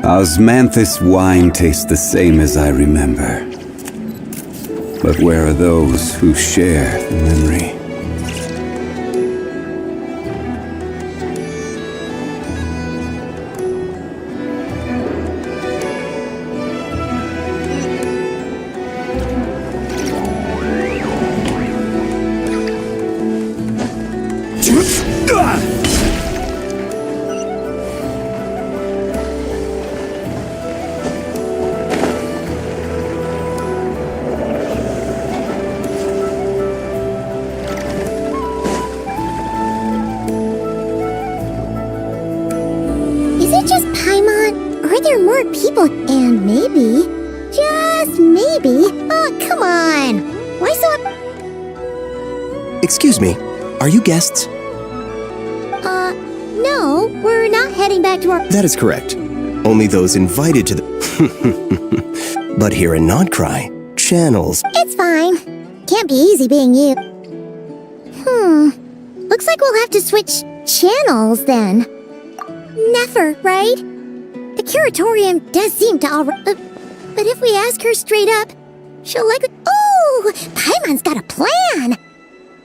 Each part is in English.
Osmanthus wine tastes the same as I remember. But where are those who share the memory? People, and maybe, just maybe, oh, come on, why so Excuse me, are you guests? No, we're not heading back to our— That is correct. Only those invited to the— But hear and not cry. Channels. It's fine. Can't be easy being you. Looks like we'll have to switch channels then. Never, right? The curatorium does seem to already— but if we ask her straight up, she'll likely— Oh! Paimon's got a plan!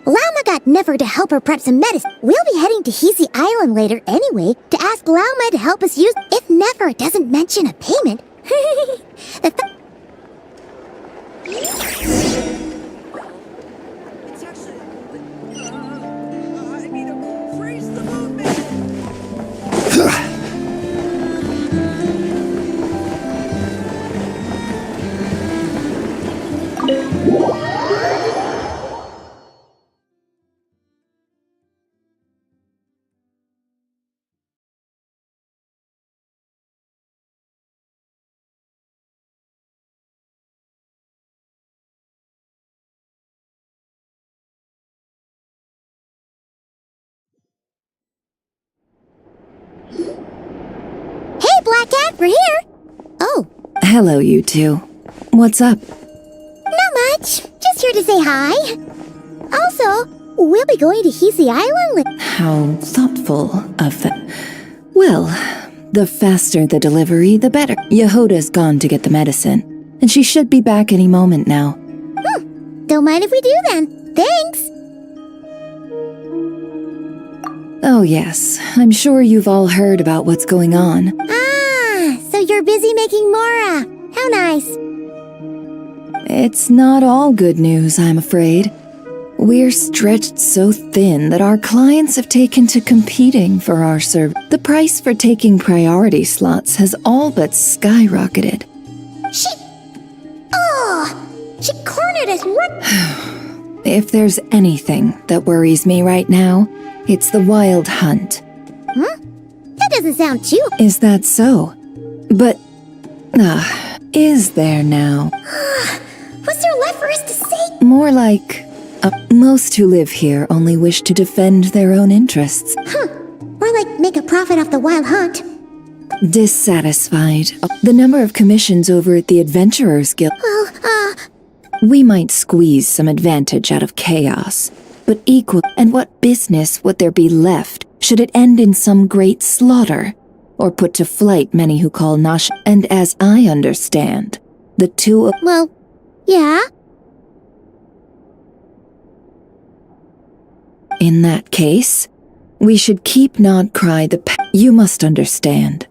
Lauma got Nefer to help her prep some medicine. We'll be heading to Hisi Island later anyway to ask Lauma to help us use— if Nefer doesn't mention a payment. Black Cat, we're here! Oh. Hello, you two. What's up? Not much. Just here to say hi. Also, we'll be going to Hisi Island. How thoughtful of them. Well, the faster the delivery, the better. Yehoda's gone to get the medicine, and she should be back any moment now. Don't mind if we do then. Thanks! Oh yes, I'm sure you've all heard about what's going on. So you're busy making Mora. How nice. It's not all good news, I'm afraid. We're stretched so thin that our clients have taken to competing for our service. The price for taking priority slots has all but skyrocketed. She cornered us right— If there's anything that worries me right now, it's the wild hunt. That doesn't sound too— Is that so? But, is there now? What's there left for us to say? More like, most who live here only wish to defend their own interests. Or like make a profit off the wild hunt. Dissatisfied. The number of commissions over at the Adventurers Guild. Well, We might squeeze some advantage out of chaos, but equal— And what business would there be left should it end in some great slaughter? Or put to flight many who call Nash— And as I understand, the two of— well, yeah? In that case, we should keep Nod Cry the You must understand.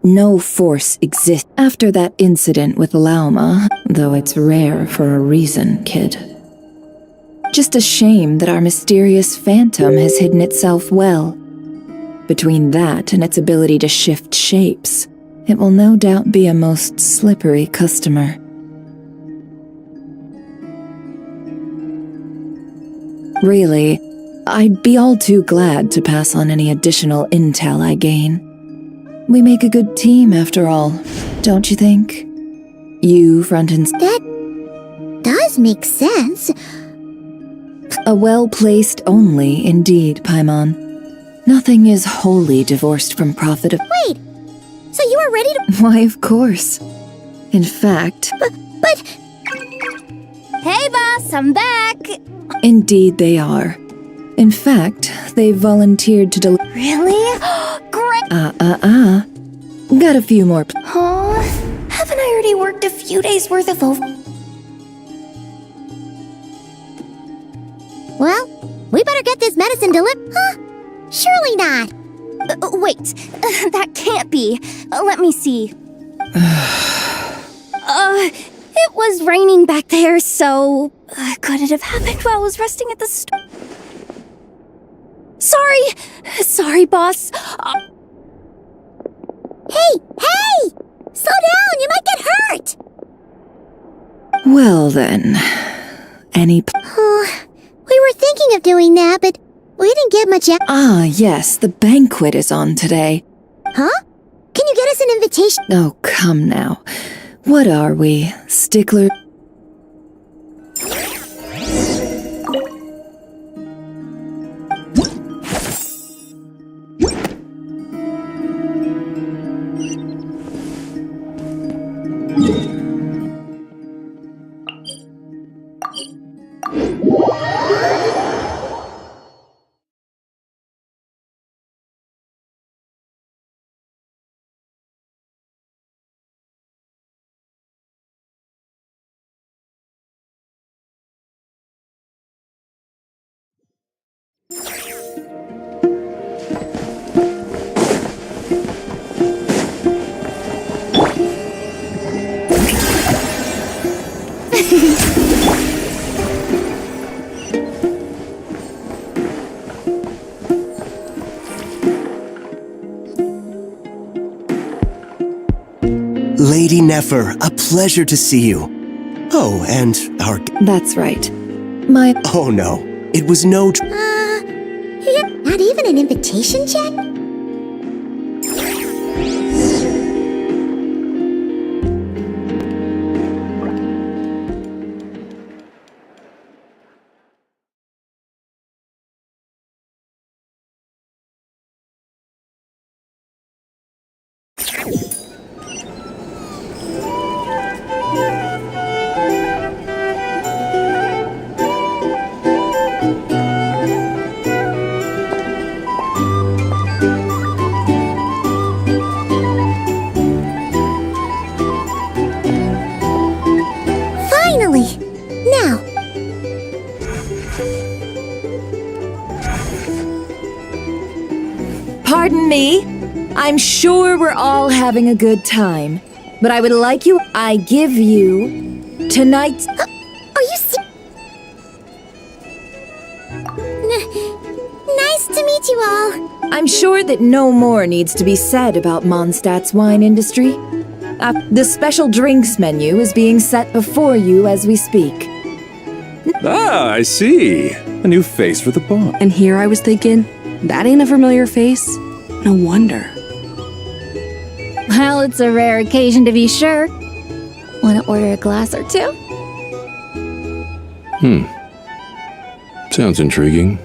No force exists after that incident with Lauma, though it's rare for a reason, kid. Just a shame that our mysterious phantom has hidden itself well. Between that and its ability to shift shapes, it will no doubt be a most slippery customer. Really, I'd be all too glad to pass on any additional intel I gain. We make a good team after all, don't you think? You front and— That does make sense. A well-placed only, indeed, Paimon. Nothing is wholly divorced from profit of— Wait, so you are ready to— Why, of course. In fact— But— Hey boss, I'm back! Indeed they are. In fact, they volunteered to Really? Great! Got a few more. Aw, haven't I already worked a few days worth of over? Well, we better get this medicine delivered. Huh? Surely not. Wait, that can't be. Let me see. It was raining back there, so could it have happened while I was resting at the store? Sorry, boss. Hey! Slow down, you might get hurt! Well then, any... We were thinking of doing that, but we didn't get much yet. Ah, yes, the banquet is on today. Huh? Can you get us an invitation? Oh, come now. What are we, stickler? Lady Nefer, a pleasure to see you. Oh, and our... That's right. Oh no, it was no... Not even an invitation check? Now! Pardon me? I'm sure we're all having a good time, but I would like you... I give you... tonight's... Are you nice to meet you all. I'm sure that no more needs to be said about Mondstadt's wine industry. The special drinks menu is being set before you as we speak. Ah, I see. A new face for the bar. And here I was thinking, that ain't a familiar face. No wonder. Well, it's a rare occasion to be sure. Want to order a glass or two? Sounds intriguing.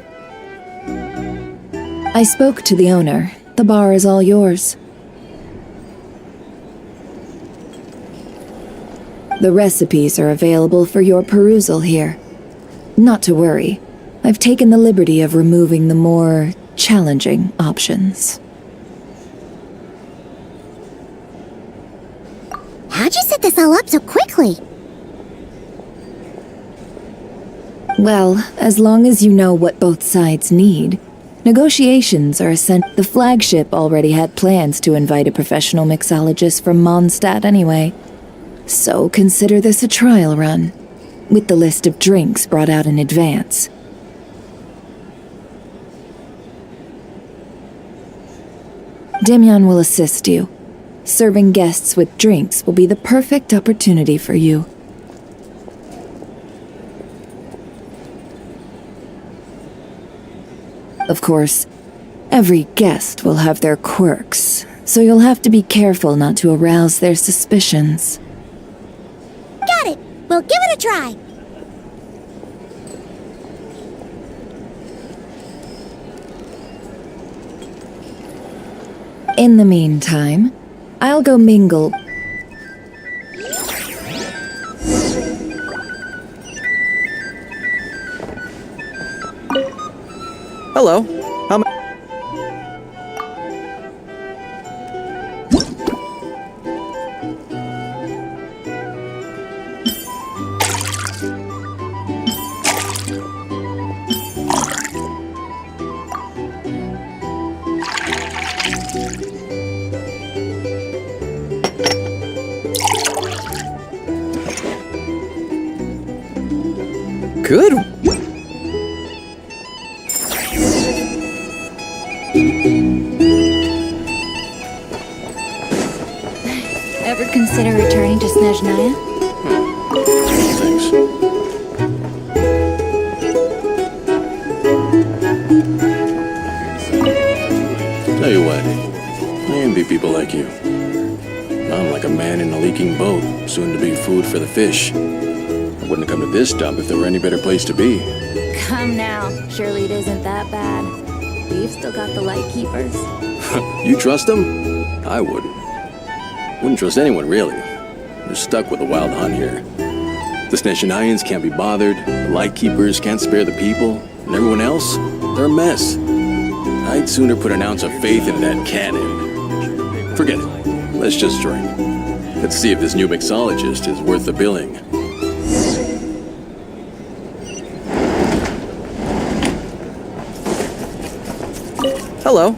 I spoke to the owner. The bar is all yours. The recipes are available for your perusal here. Not to worry. I've taken the liberty of removing the more challenging options. How'd you set this all up so quickly? Well, as long as you know what both sides need. Negotiations are essential. The flagship already had plans to invite a professional mixologist from Mondstadt anyway. So consider this a trial run, with the list of drinks brought out in advance. Demyon will assist you. Serving guests with drinks will be the perfect opportunity for you. Of course, every guest will have their quirks, so you'll have to be careful not to arouse their suspicions. Got it! We'll give it a try! In the meantime, I'll go mingle. Hello. Good. Ever consider returning to Snezhnaya? Thanks. Tell you what, I envy people like you. I'm like a man in a leaking boat, soon to be food for the fish. I wouldn't have come to this dump if there were any better place to be. Come now, surely it isn't that bad. We've still got the light keepers. You trust them? I wouldn't. Wouldn't trust anyone, really. You're stuck with the wild hunt here. The Snezhnayans can't be bothered, the Lightkeepers can't spare the people, and everyone else, they're a mess. I'd sooner put an ounce of faith in that cannon. Forget it. Let's just drink. Let's see if this new mixologist is worth the billing. Hello.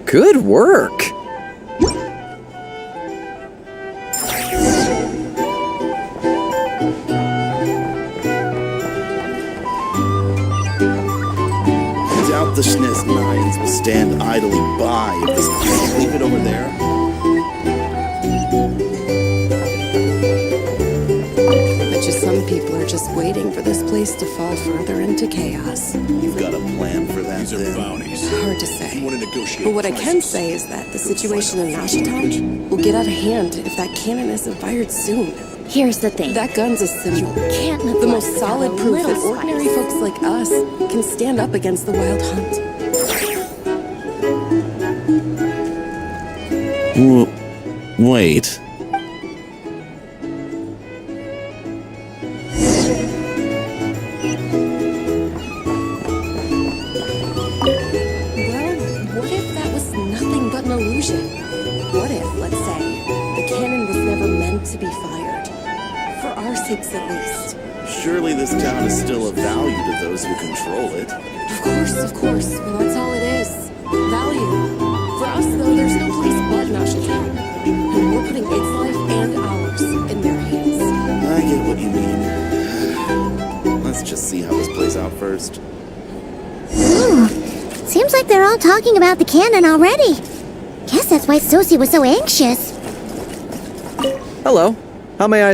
Good work. Doubt the Snezhnayans will stand idly by if this leave it over there. Bet you some people are just waiting for this place to fall further into chaos. You've got a plan for that, then? Bounties. Hard to say. You want to negotiate But what I can prices? say is that the situation in Nashatown will get out of hand if that cannon isn't fired soon. Here's the thing. That gun's a symbol. Can't The neglect most solid a proof that little ordinary spice. folks like us can stand up against the wild hunt. Wait. Well, what if that was nothing but an illusion? What if, let's say, the cannon was never meant to be fired? For our sakes at least. Surely this town is still of value to those who control it. Of course. Well, that's all it is. Value. For us, though, there's no place but Nashatown. And we're putting its life and ours in their hands. I get what you mean. Let's just see how this plays out first. Seems like they're all talking about the cannon already. Guess that's why Sosie was so anxious. Hello. How may I...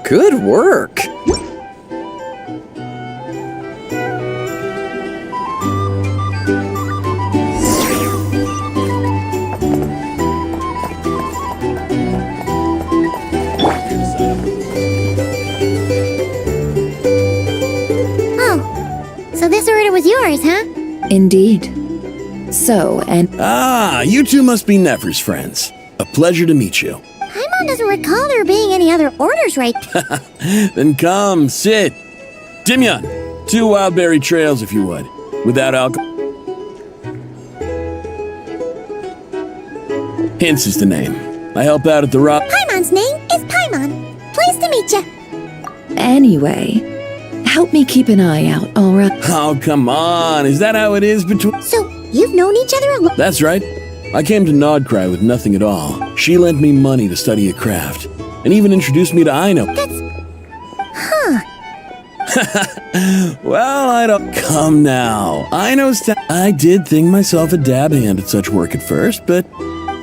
Good work. Oh, so this order was yours, huh? Indeed. So, and Ah, you two must be Nefer's friends. A pleasure to meet you. Paimon doesn't recall there being any other orders, right? Then come, sit. Dimyon, 2 wildberry trails if you would. Without alcohol. Hints is the name. I help out at the rock. Paimon's name is Paimon. Pleased to meet you. anyway, help me keep an eye out, all right? Oh, come on. Is that how it is between... So, you've known each other a long... That's right. I came to Nodcry with nothing at all. She lent me money to study a craft, and even introduced me to Aino. Well, I don't... Come now. Aino's... I did think myself a dab hand at such work at first, but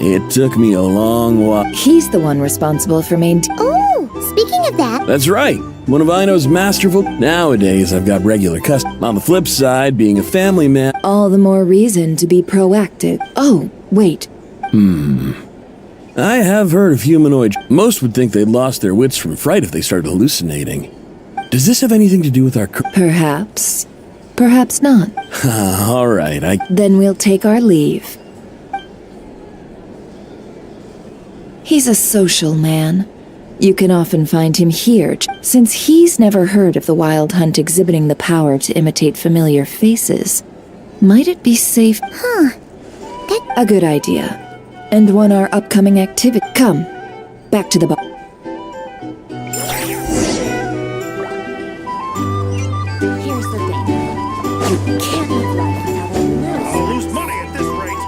it took me a long while. He's the one responsible for maintaining... Oh, speaking of that... That's right. One of Aino's masterful... Nowadays, I've got regular customers. On the flip side, being a family man... All the more reason to be proactive. Oh, wait. I have heard of humanoid. Most would think they'd lost their wits from fright if they started hallucinating. Does this have anything to do with our Perhaps. Perhaps not. All right, Then we'll take our leave. He's a social man. You can often find him here, since he's never heard of the Wild Hunt exhibiting the power to imitate familiar faces. Might it be safe? A good idea. And one our upcoming activity. Come, back to the bar. Here's the thing. You can't live life without a little. I'll lose money at this rate.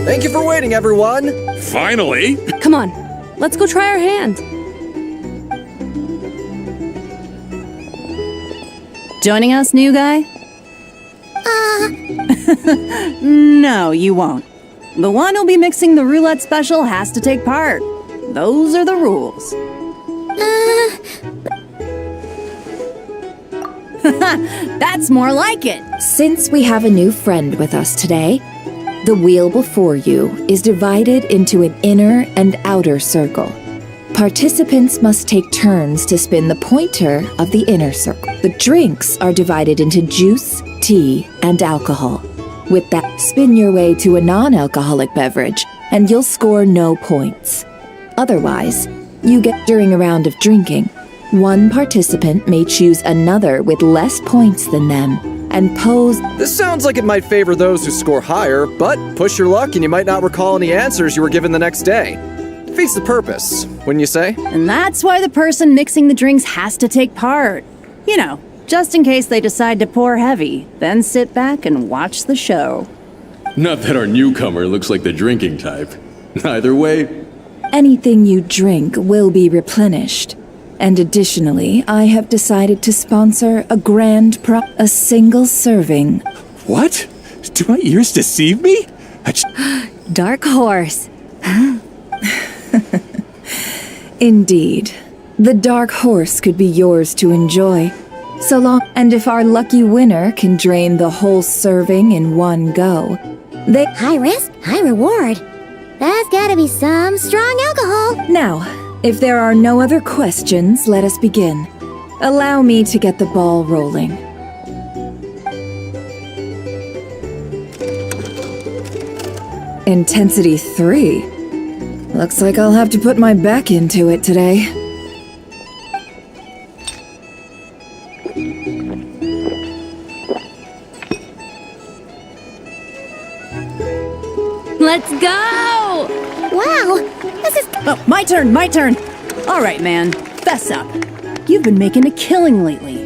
Thank you for waiting, everyone. Finally! Come on, let's go try our hand. Joining us, new guy? No, you won't. The one who'll be mixing the roulette special has to take part. Those are the rules. That's more like it. Since we have a new friend with us today, the wheel before you is divided into an inner and outer circle. Participants must take turns to spin the pointer of the inner circle. The drinks are divided into juice, tea, and alcohol. With that, spin your way to a non-alcoholic beverage, and you'll score no points. Otherwise, you get during a round of drinking. One participant may choose another with less points than them, and pose. This sounds like it might favor those who score higher, but push your luck and you might not recall any answers you were given the next day. Defeats the purpose, wouldn't you say? And that's why the person mixing the drinks has to take part. You know, just in case they decide to pour heavy, then sit back and watch the show. Not that our newcomer looks like the drinking type. Either way, Anything you drink will be replenished. And additionally, I have decided to sponsor a a single serving. What? Do my ears deceive me? Dark horse. Indeed. The dark horse could be yours to enjoy. So long, and if our lucky winner can drain the whole serving in one go, they— High risk, high reward. That's gotta be some strong alcohol. Now, if there are no other questions, let us begin. Allow me to get the ball rolling. Intensity 3. Looks like I'll have to put my back into it today. Let's go! Wow, this is... Oh, my turn. All right, man, fess up. You've been making a killing lately.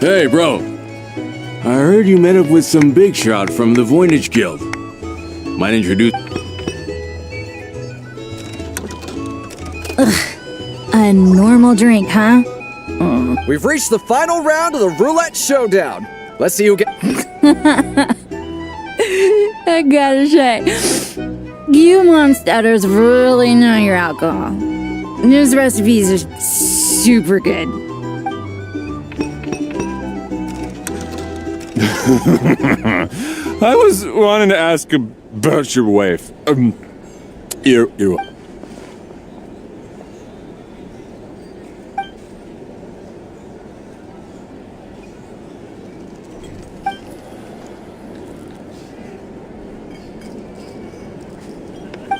hey, bro. I heard you met up with some big shot from the Voynich Guild. Might introduce. A normal drink, huh? We've reached the final round of the roulette showdown. Let's see who I gotta say, you monsters really know your alcohol. These recipes are super good. I was wanting to ask about your wife.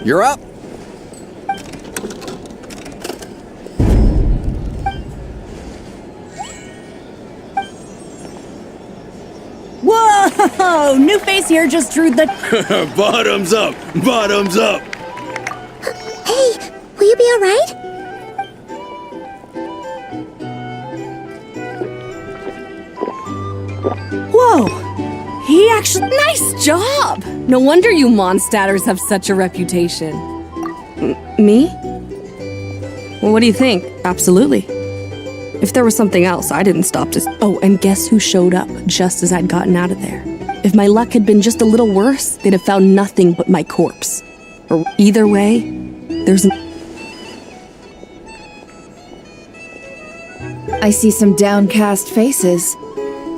You're up. Whoa! New face here just drew the. Bottoms up! Bottoms up! Hey, will you be alright? Whoa! He actually. Nice job! No wonder you Mondstadters have such a reputation. Me? Well, what do you think? Absolutely. If there was something else, I didn't stop to... Oh, and guess who showed up just as I'd gotten out of there? If my luck had been just a little worse, they'd have found nothing but my corpse. Or either way, there's... I see some downcast faces.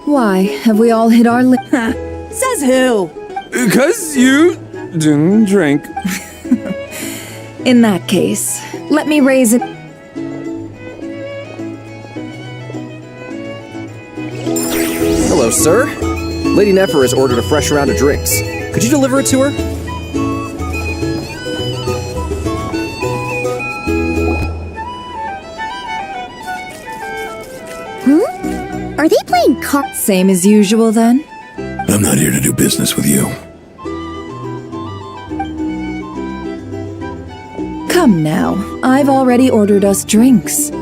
Why? Have we all hit our Says who? Because you didn't drink. In that case, let me raise it. Hello, sir. Lady Nefer has ordered a fresh round of drinks. Could you deliver it to her? Are they playing cards? Same as usual then? I'm not here to do business with you. Come now, I've already ordered us drinks.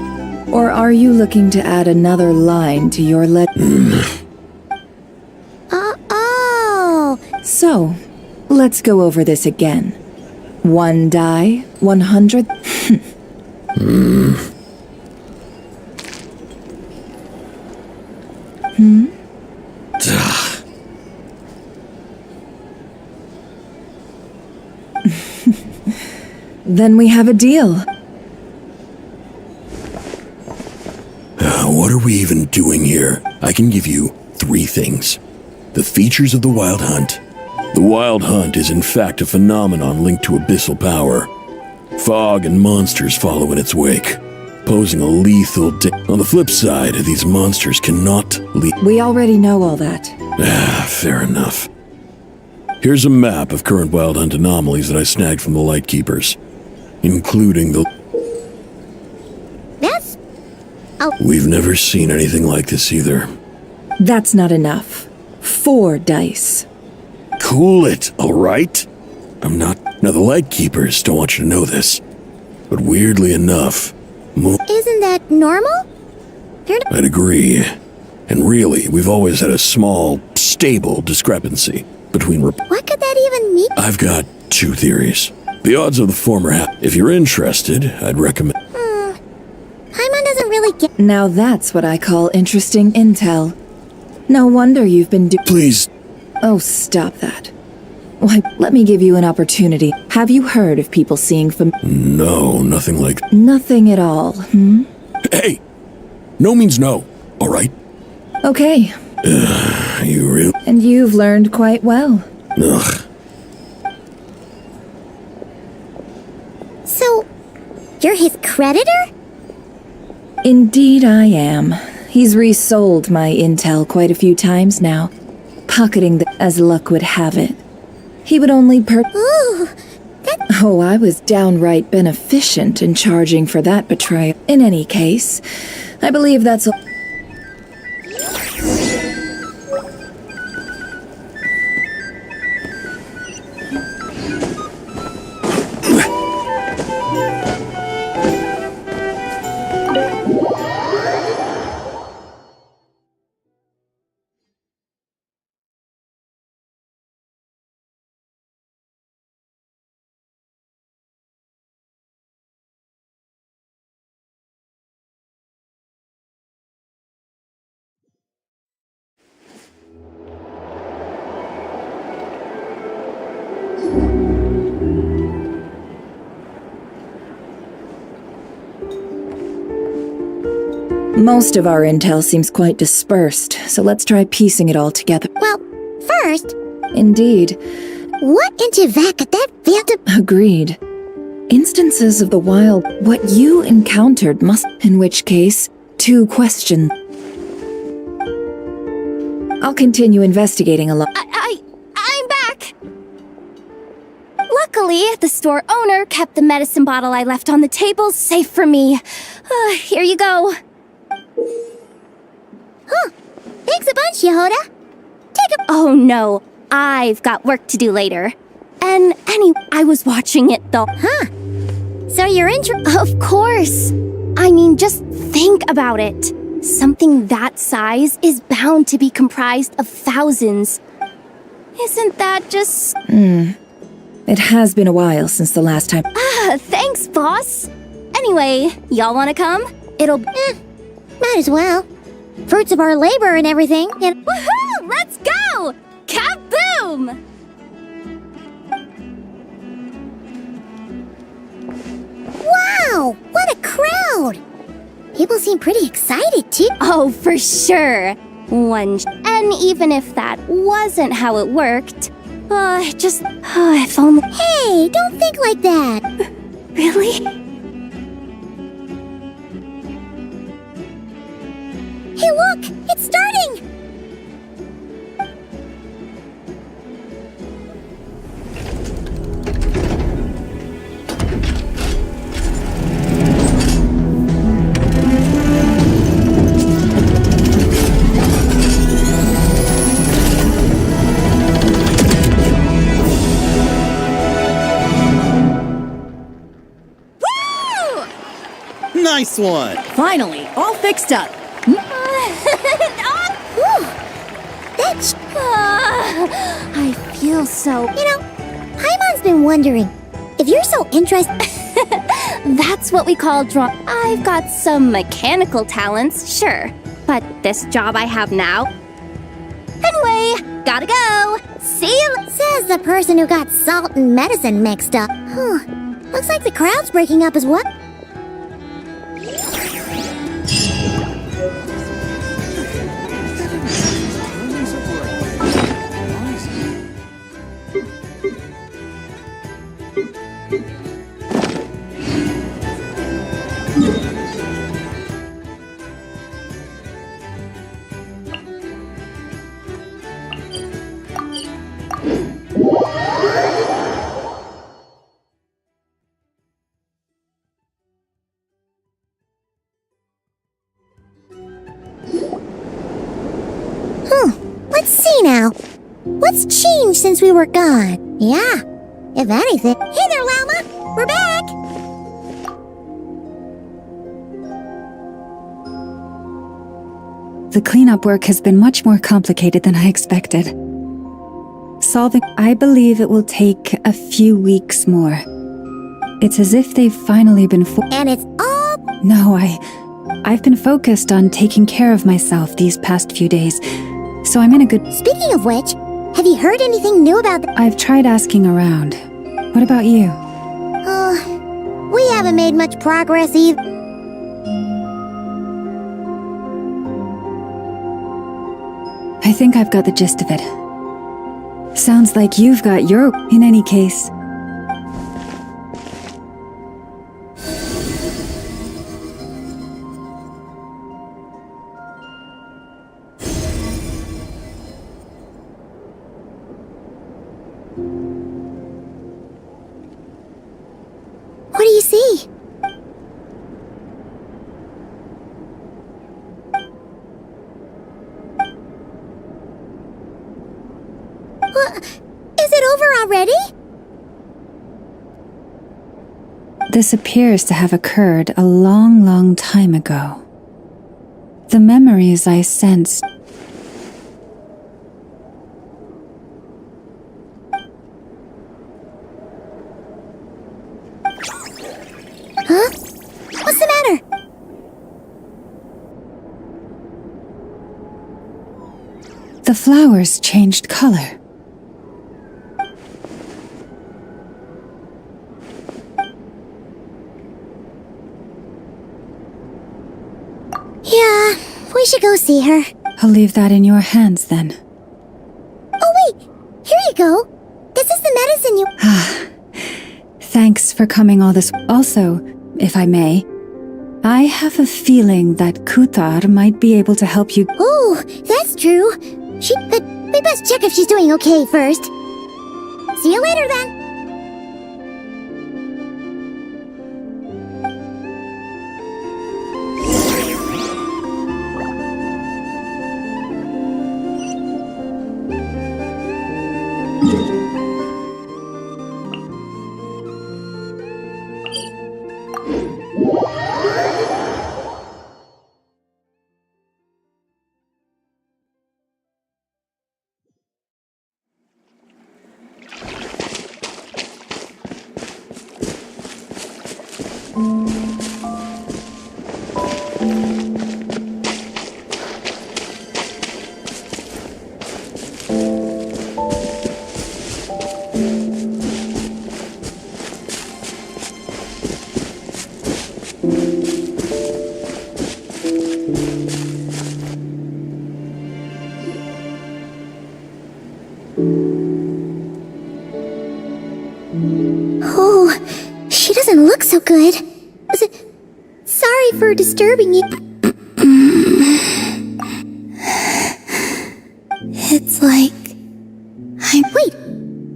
Or are you looking to add another line to your Oh. So, let's go over this again. 1 die, 100. Then we have a deal. What are we even doing here? I can give you 3 things. The features of the Wild Hunt. The Wild Hunt is in fact a phenomenon linked to abyssal power. Fog and monsters follow in its wake, posing a lethal On the flip side, these monsters cannot We already know all that. Fair enough. Here's a map of current Wild Hunt anomalies that I snagged from the Lightkeepers, including the... That's... We've never seen anything like this either. That's not enough. 4 dice. Cool it, alright? I'm not... Now, the Lightkeepers don't want you to know this, but weirdly enough... Isn't that normal? I'd agree. And really, we've always had a small, stable discrepancy between... What could that even mean? I've got 2 theories. The odds of the former If you're interested, I'd recommend... Paimon doesn't really get... Now that's what I call interesting intel. No wonder you've been Please. Oh, stop that. Why, let me give you an opportunity. Have you heard of people seeing No, nothing like... Nothing at all, Hey! No means no, alright? Okay. You really... And you've learned quite well. Ugh. So, you're his creditor? Indeed I am. He's resold my intel quite a few times now, pocketing as luck would have it. He would only Ooh, Oh, I was downright beneficent in charging for that betrayal. In any case, I believe that's Most of our intel seems quite dispersed, so let's try piecing it all together. Well, first... Indeed. What into that could that phantom... Agreed. Instances of the wild... What you encountered must... In which case, 2 questions. I'll continue investigating alone. I'm back! Luckily, the store owner kept the medicine bottle I left on the table safe for me. Here you go. Huh. Thanks a bunch, Yehoda. Take a... Oh no, I've got work to do later. And I was watching it though. Huh. So you're Of course. I mean, just think about it. Something that size is bound to be comprised of thousands. Isn't that just... It has been a while since the last time. Thanks, boss. Anyway, y'all wanna come? It'll... might as well. Fruits of our labor and everything. And... Woohoo! Let's go! Kaboom! Wow! What a crowd! People seem pretty excited, too. Oh, for sure. And even if that wasn't how it worked, if only. Hey, don't think like that. Really? Hey, look! It's starting! Nice one! Finally, all fixed up. I feel so... You know, Paimon's been wondering, if you're so interested... That's what we call draw. I've got some mechanical talents, sure. But this job I have now... Anyway, gotta go. See you... Says the person who got salt and medicine mixed up. Looks like the crowd's breaking up as well. Let's see now. What's changed since we were gone? Yeah, if anything. Hey there, Llama! We're back! The cleanup work has been much more complicated than I expected. I believe it will take a few weeks more. It's as if they've finally been And it's all... No, I've been focused on taking care of myself these past few days, so I'm in a good... Speaking of which, have you heard anything new about I've tried asking around. What about you? We haven't made much progress either. I think I've got the gist of it. Sounds like you've got your... In any case... What do you see? Is it over already? This appears to have occurred a long, long time ago. The memories I sensed... Huh? What's the matter? The flowers changed color. Yeah, we should go see her. I'll leave that in your hands then. Oh wait, here you go. This is the medicine you... Thanks for coming all this... Also, if I may, I have a feeling that Kuthar might be able to help you... Oh, that's true. But we best check if she's doing okay first. See you later then. Oh, she doesn't look so good. Sorry for disturbing you. It's like... Wait,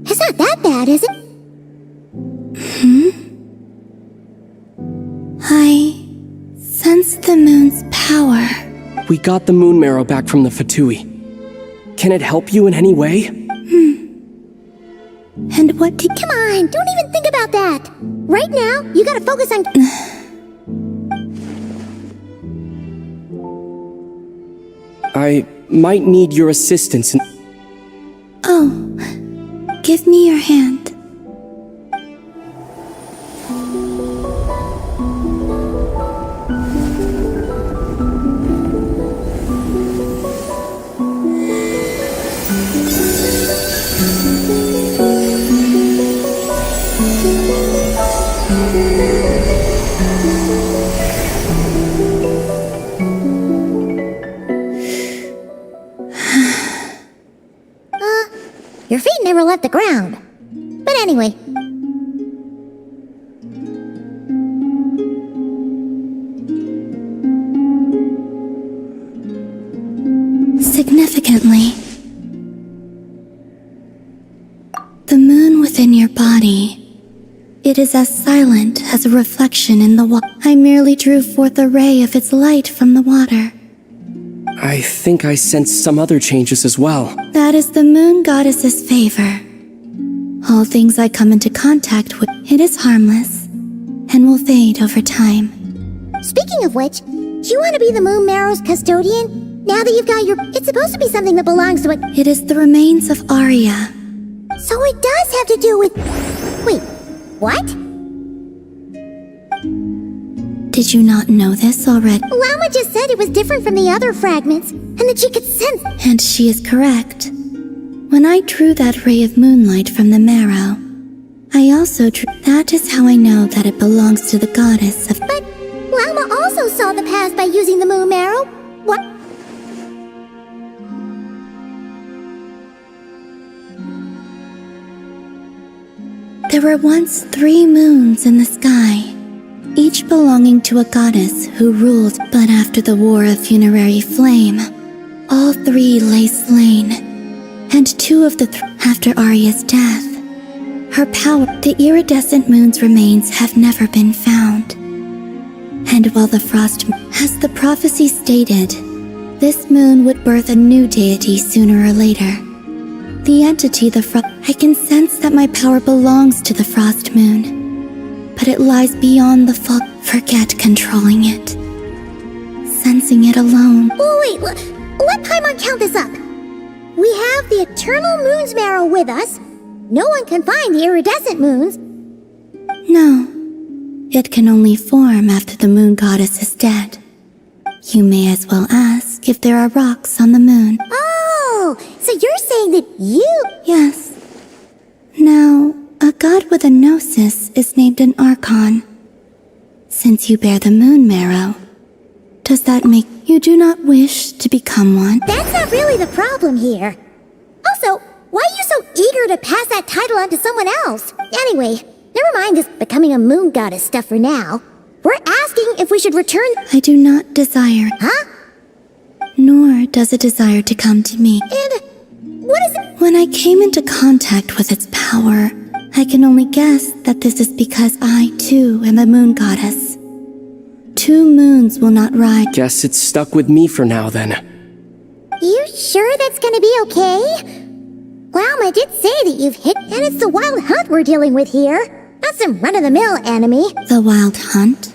it's not that bad, is it? I sense the moon's power. We got the moon marrow back from the Fatui. Can it help you in any way? And what did... Come on, don't even think about that. Right now, you gotta focus on... I might need your assistance in... Oh, give me your hand. Your feet never left the ground. But anyway. Significantly, the moon within your body, it is as silent as a reflection in the water. I merely drew forth a ray of its light from the water. I think I sensed some other changes as well. That is the moon goddess's favor. All things I come into contact with, it is harmless and will fade over time. Speaking of which, do you want to be the moon marrow's custodian? Now that you've got your... It's supposed to be something that belongs to it. It is the remains of Arya. So it does have to do with... Wait, what? Did you not know this already? Llama just said it was different from the other fragments, and that she could sense... And she is correct. When I drew that ray of moonlight from the marrow, I also drew... That is how I know that it belongs to the goddess of... But Llama also saw the past by using the moon marrow. What? There were once 3 moons in the sky, each belonging to a goddess who ruled. But after the War of Funerary Flame, all 3 lay slain, and 2 of the after Arya's death. Her power, the iridescent moon's remains have never been found. And while the frost, as the prophecy stated, this moon would birth a new deity sooner or later. The entity, the frost, I can sense that my power belongs to the frost moon, but it lies beyond the fog. Forget controlling it. Sensing it alone. Oh wait, let Paimon count this up. We have the eternal moon's marrow with us. No one can find the iridescent moons. No, it can only form after the moon goddess is dead. You may as well ask if there are rocks on the moon. Oh, so you're saying that you... Yes. Now, a god with a gnosis is named an Archon. Since you bear the moon marrow, does that make you do not wish to become one? That's not really the problem here. Also, why are you so eager to pass that title on to someone else? Anyway, never mind this becoming a moon goddess stuff for now. We're asking if we should return... I do not desire... Huh? Nor does it desire to come to me. And what is it? When I came into contact with its power, I can only guess that this is because I, too, am a moon goddess. 2 moons will not rise. Guess it's stuck with me for now, then. You sure that's gonna be okay? Llama did say that you've hit, and it's the wild hunt we're dealing with here. Not some run-of-the-mill enemy. The wild hunt?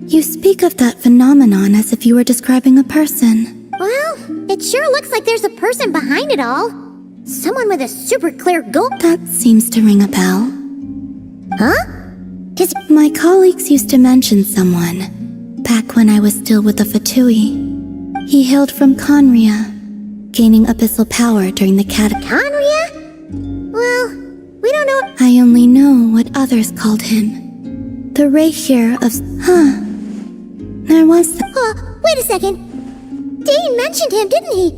You speak of that phenomenon as if you were describing a person. Well, it sure looks like there's a person behind it all. Someone with a super clear goal. That seems to ring a bell. Huh? My colleagues used to mention someone, back when I was still with the Fatui. He hailed from Conria, gaining abyssal power during the Conria? Well, we don't know. I only know what others called him. The Rahier of... Huh. There was... wait a second. Dane mentioned him, didn't he?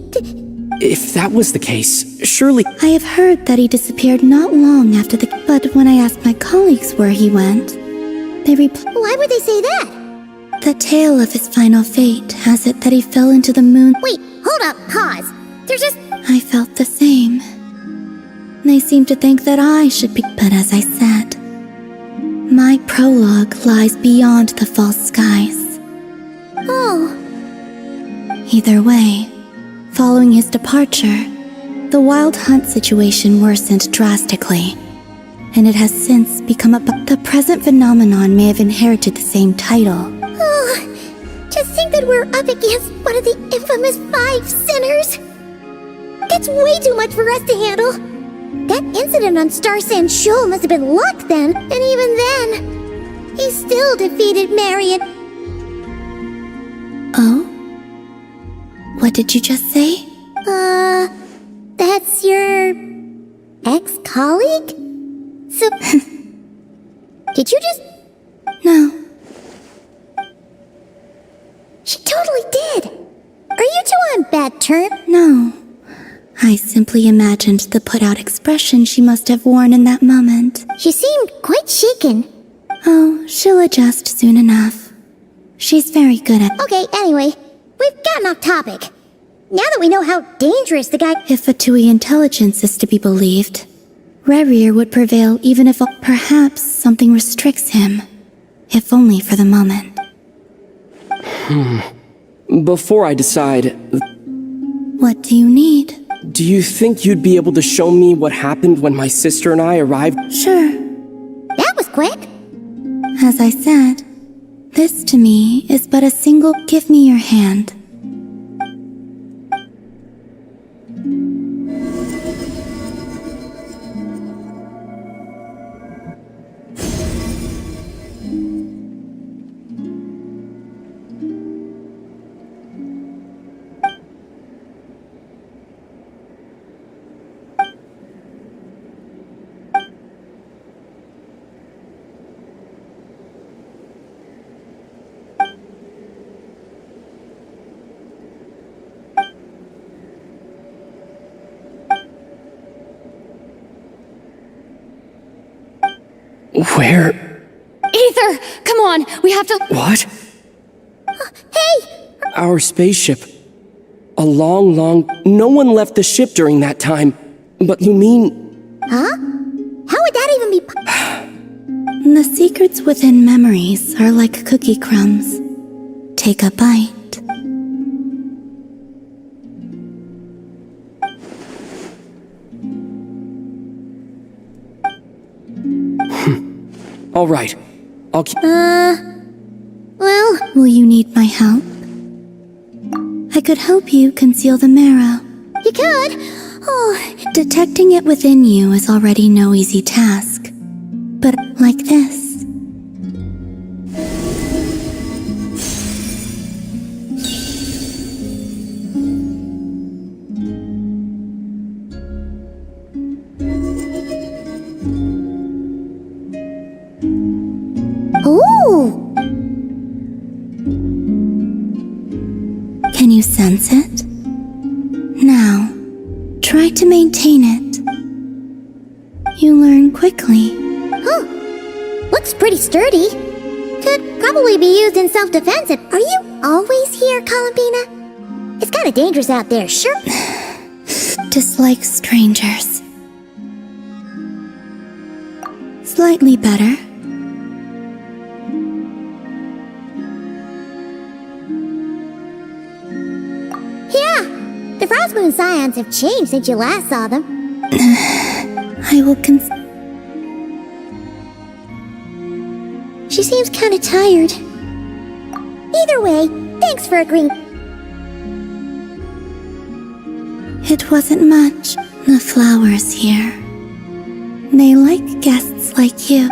If that was the case, surely... I have heard that he disappeared not long after the... But when I asked my colleagues where he went, they replied... Why would they say that? The tale of his final fate has it that he fell into the moon... Wait, hold up, pause. There's just... I felt the same. They seemed to think that I should be... But as I said, my prologue lies beyond the false skies. Oh. Either way, following his departure, the wild hunt situation worsened drastically, and it has since become a... The present phenomenon may have inherited the same title. Oh, to think that we're up against one of the infamous 5 sinners. That's way too much for us to handle. That incident on Star Sand Shoal must have been luck then, and even then, he still defeated Marion. Oh? What did you just say? That's your... ex-colleague? So... did you just... No. She totally did. Are you two on bad terms? No. I simply imagined the put-out expression she must have worn in that moment. She seemed quite shaken. Oh, she'll adjust soon enough. She's very good at... Okay, anyway, we've gotten off topic. Now that we know how dangerous the guy... If Fatui intelligence is to be believed, Reri would prevail even if perhaps something restricts him. If only for the moment. Before I decide... What do you need? Do you think you'd be able to show me what happened when my sister and I arrived? Sure. That was quick. As I said, this to me is but a single... Give me your hand. Where? Ether! Come on! We have to... What? Hey! Our spaceship. A long... No one left the ship during that time. But you mean... Huh? How would that even be... The secrets within memories are like cookie crumbs. Take a bite. All right. I'll keep... Well... Will you need my help? I could help you conceal the marrow. You could? Oh... Detecting it within you is already no easy task. But like this. Ooh! Can you sense it? Now, try to maintain it. You learn quickly. Huh. Looks pretty sturdy. Could probably be used in self-defense. Are you always here, Colombina? It's kind of dangerous out there, sure. Dislike strangers. Slightly better. The Frostmoon Scions have changed since you last saw them. I will She seems kind of tired. Either way, thanks for agreeing. It wasn't much. The flowers here. They like guests like you.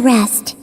rest.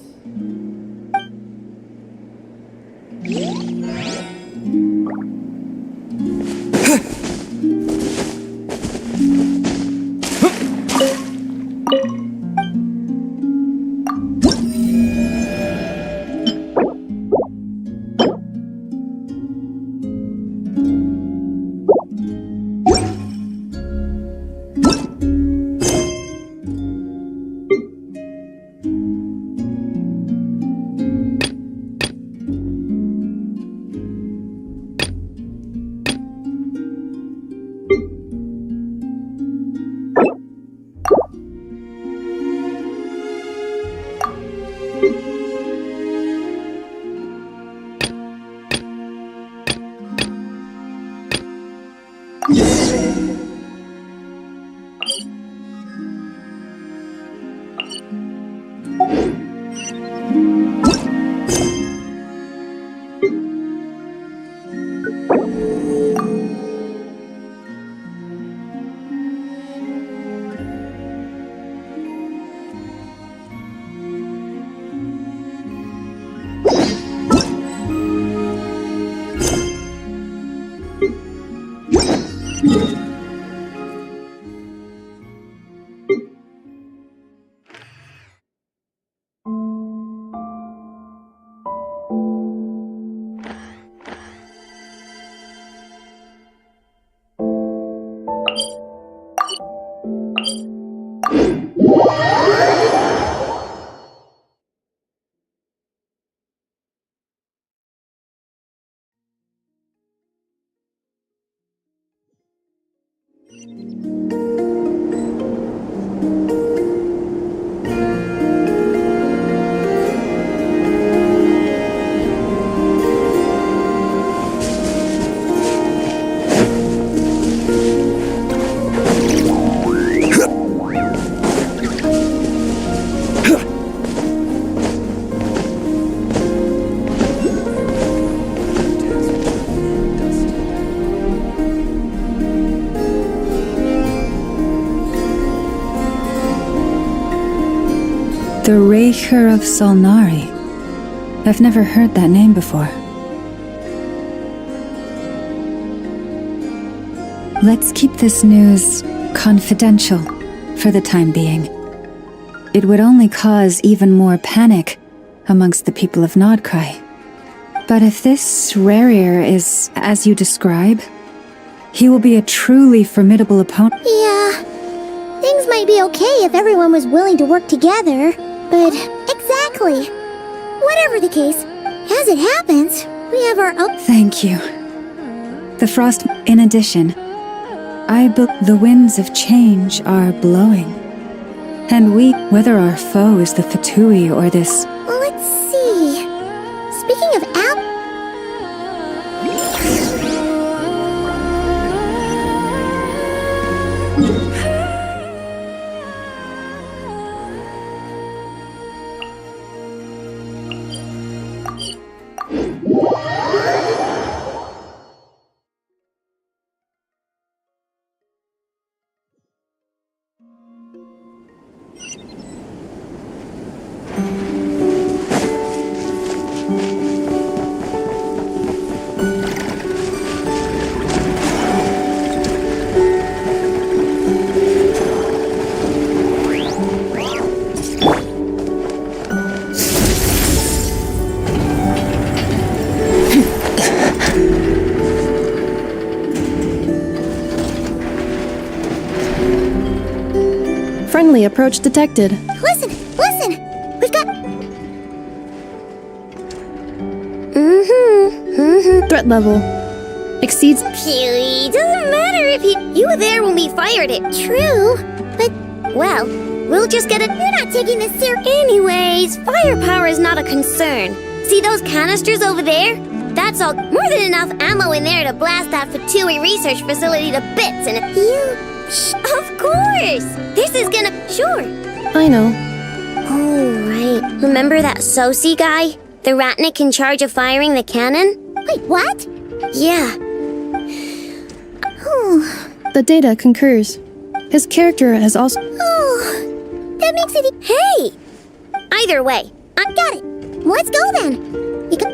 The Raicher of Solnari. I've never heard that name before. Let's keep this news confidential for the time being. It would only cause even more panic amongst the people of Nodcry. But if this Reri is as you describe, he will be a truly formidable opponent. Yeah, things might be okay if everyone was willing to work together, but exactly. Whatever the case, as it happens, we have our own. Thank you. The frost. In addition, the winds of change are blowing. And we, whether our foe is the Fatui or this. Let's see. Speaking of Friendly approach detected. Listen! We've got... Threat level exceeds. It doesn't matter if you were there when we fired it. True, but, well, we'll just get it. You're not taking this serious. Anyways, firepower is not a concern. See those canisters over there? That's all. More than enough ammo in there to blast that Fatui research facility to bits, and if you... Of course! This is gonna... Sure. I know. Oh, right. Remember that Sosi guy? The Ratnik in charge of firing the cannon? Wait, what? Yeah. The data concurs. His character has also... Oh, that makes it... Hey! Either way, I got it. Let's go then.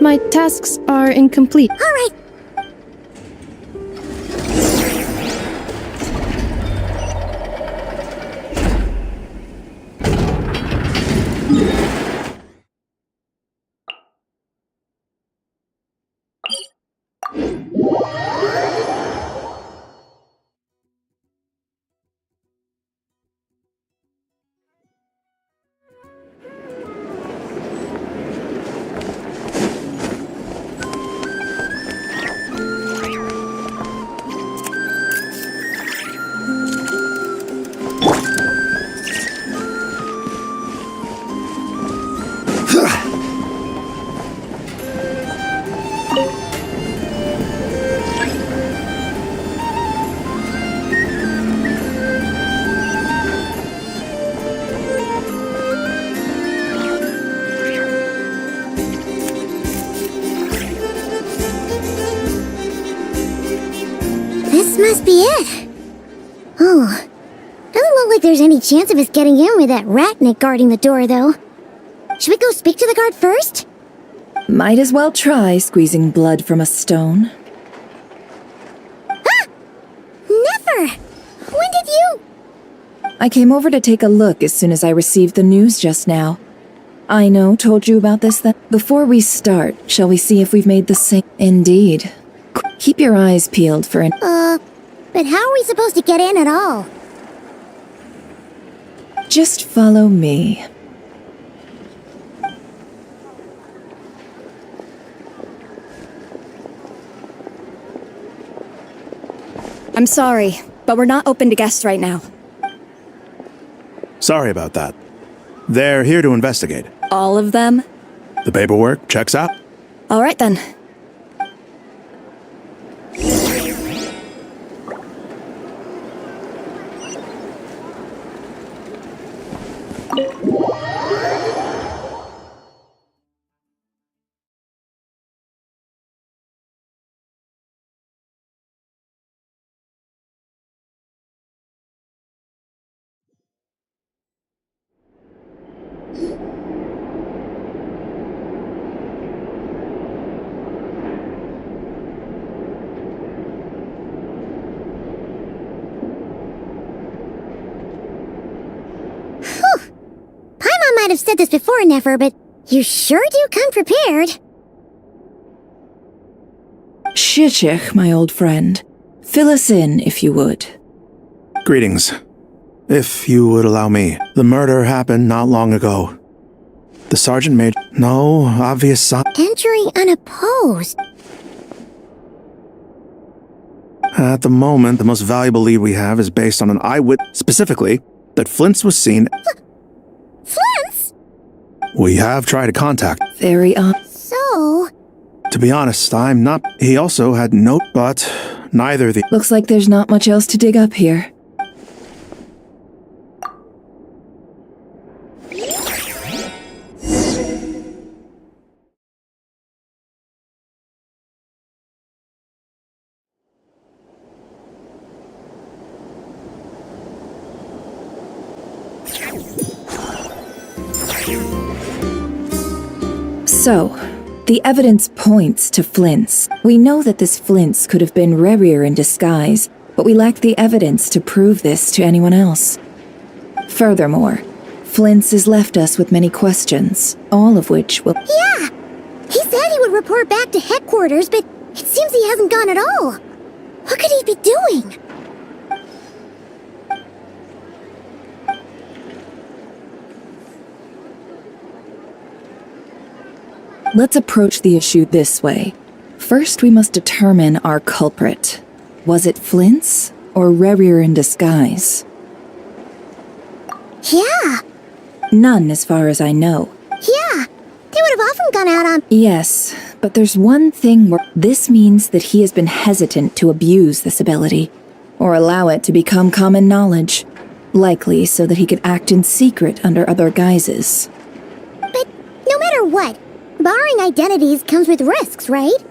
My tasks are incomplete. All right. This must be it. Oh, doesn't look like there's any chance of us getting in with that ratnik guarding the door, though. Should we go speak to the guard first? Might as well try squeezing blood from a stone. Ah! Never! When did you... I came over to take a look as soon as I received the news just now. I know, told you about this then. Before we start, shall we see if we've made the same? Indeed. Keep your eyes peeled for an... but how are we supposed to get in at all? Just follow me. I'm sorry, but we're not open to guests right now. Sorry about that. They're here to investigate. All of them? The paperwork checks out. All right then. Might have said this before, Nefer, but you sure do come prepared. Shishich, my old friend. Fill us in, if you would. Greetings. If you would allow me. The murder happened not long ago. The sergeant made no obvious sign. Entering unopposed. At the moment, the most valuable lead we have is based on an eyewitness, specifically, that Flints was seen... Flints? We have tried to contact. Very odd. So... To be honest, I'm not... He also had no... But neither the... Looks like there's not much else to dig up here. So, the evidence points to Flints. We know that this Flints could have been Reri in disguise, but we lack the evidence to prove this to anyone else. Furthermore, Flints has left us with many questions, all of which will... Yeah! He said he would report back to headquarters, but it seems he hasn't gone at all. What could he be doing? Let's approach the issue this way. First, we must determine our culprit. Was it Flints or Reri in disguise? Yeah. None, as far as I know. Yeah. They would have often gone out on... Yes, but there's one thing where... This means that he has been hesitant to abuse this ability, or allow it to become common knowledge. Likely so that he could act in secret under other guises. But no matter what, borrowing identities comes with risks, right?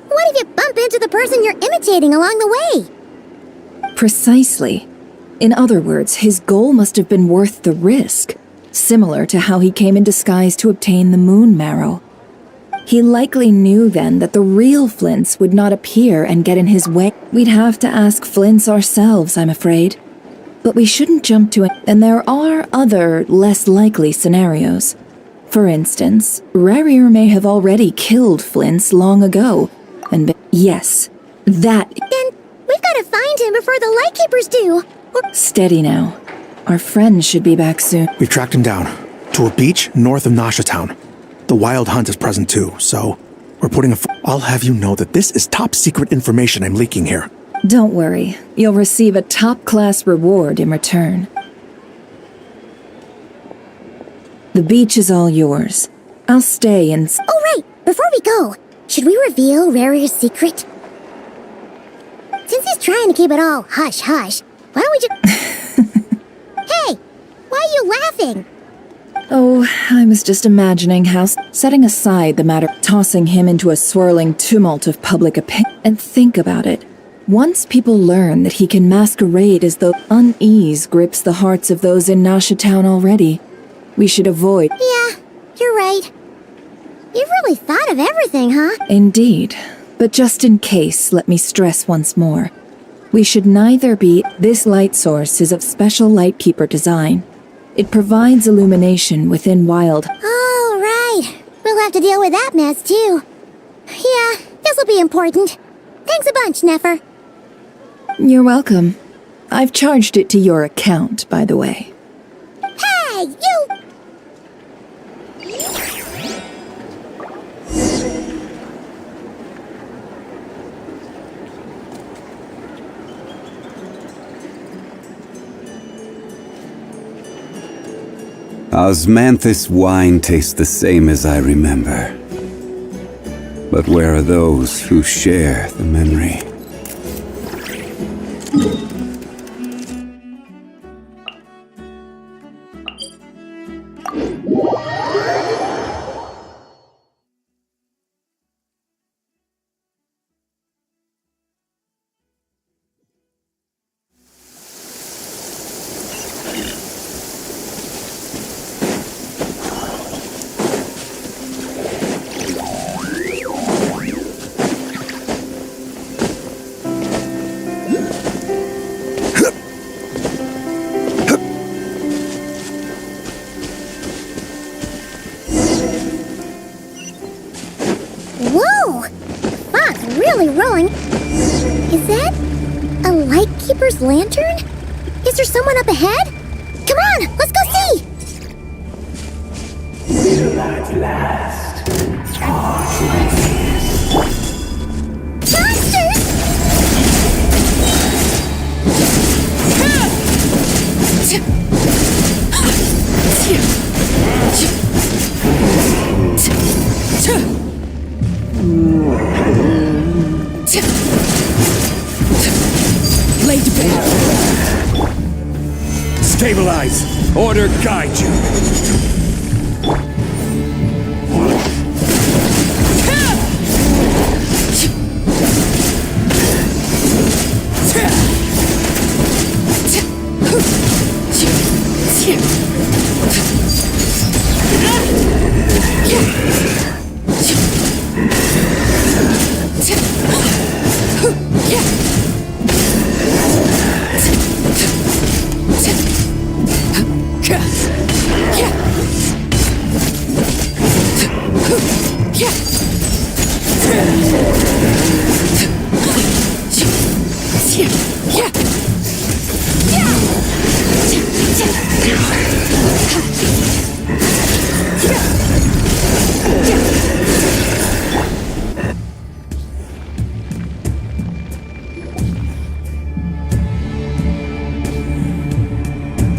What if you bump into the person you're imitating along the way? Precisely. In other words, his goal must have been worth the risk. similar to how he came in disguise to obtain the moon marrow. He likely knew then that the real Flints would not appear and get in his way. We'd have to ask Flints ourselves, I'm afraid. But we shouldn't jump to it, and there are other, less likely scenarios. For instance, Reri may have already killed Flints long ago, and yes, that— Then we've got to find him before the Lightkeepers do! Steady now. Our friends should be back soon. We've tracked him down to a beach north of Nasha Town. The Wild Hunt is present too, so we're putting I'll have you know that this is top secret information I'm leaking here. Don't worry. You'll receive a top-class reward in return. The beach is all yours. I'll stay and— Oh, right! Before we go, should we reveal Reri's secret? Since he's trying to keep it all hush-hush, why don't we just— Hey! Why are you laughing? Oh, I was just imagining how— setting aside the matter, tossing him into a swirling tumult of public opinion, and think about it. Once people learn that he can masquerade as though unease grips the hearts of those in Nasha Town already, we should avoid— Yeah, you're right. You've really thought of everything, huh? Indeed. But just in case, let me stress once more. We should neither be— This light source is of special Lightkeeper design. It provides illumination within wild— Oh, right. We'll have to deal with that mess, too. Yeah, this'll be important. Thanks a bunch, Nefer. You're welcome. I've charged it to your account, by the way. Hey, you! Osmanthus wine tastes the same as I remember. But where are those who share the memory? Rolling. Is that a Lightkeeper's lantern? Is there someone up ahead? Come on, let's go see! Will at last part like this. Monsters! Lay to bed. Stabilize. Order guide you.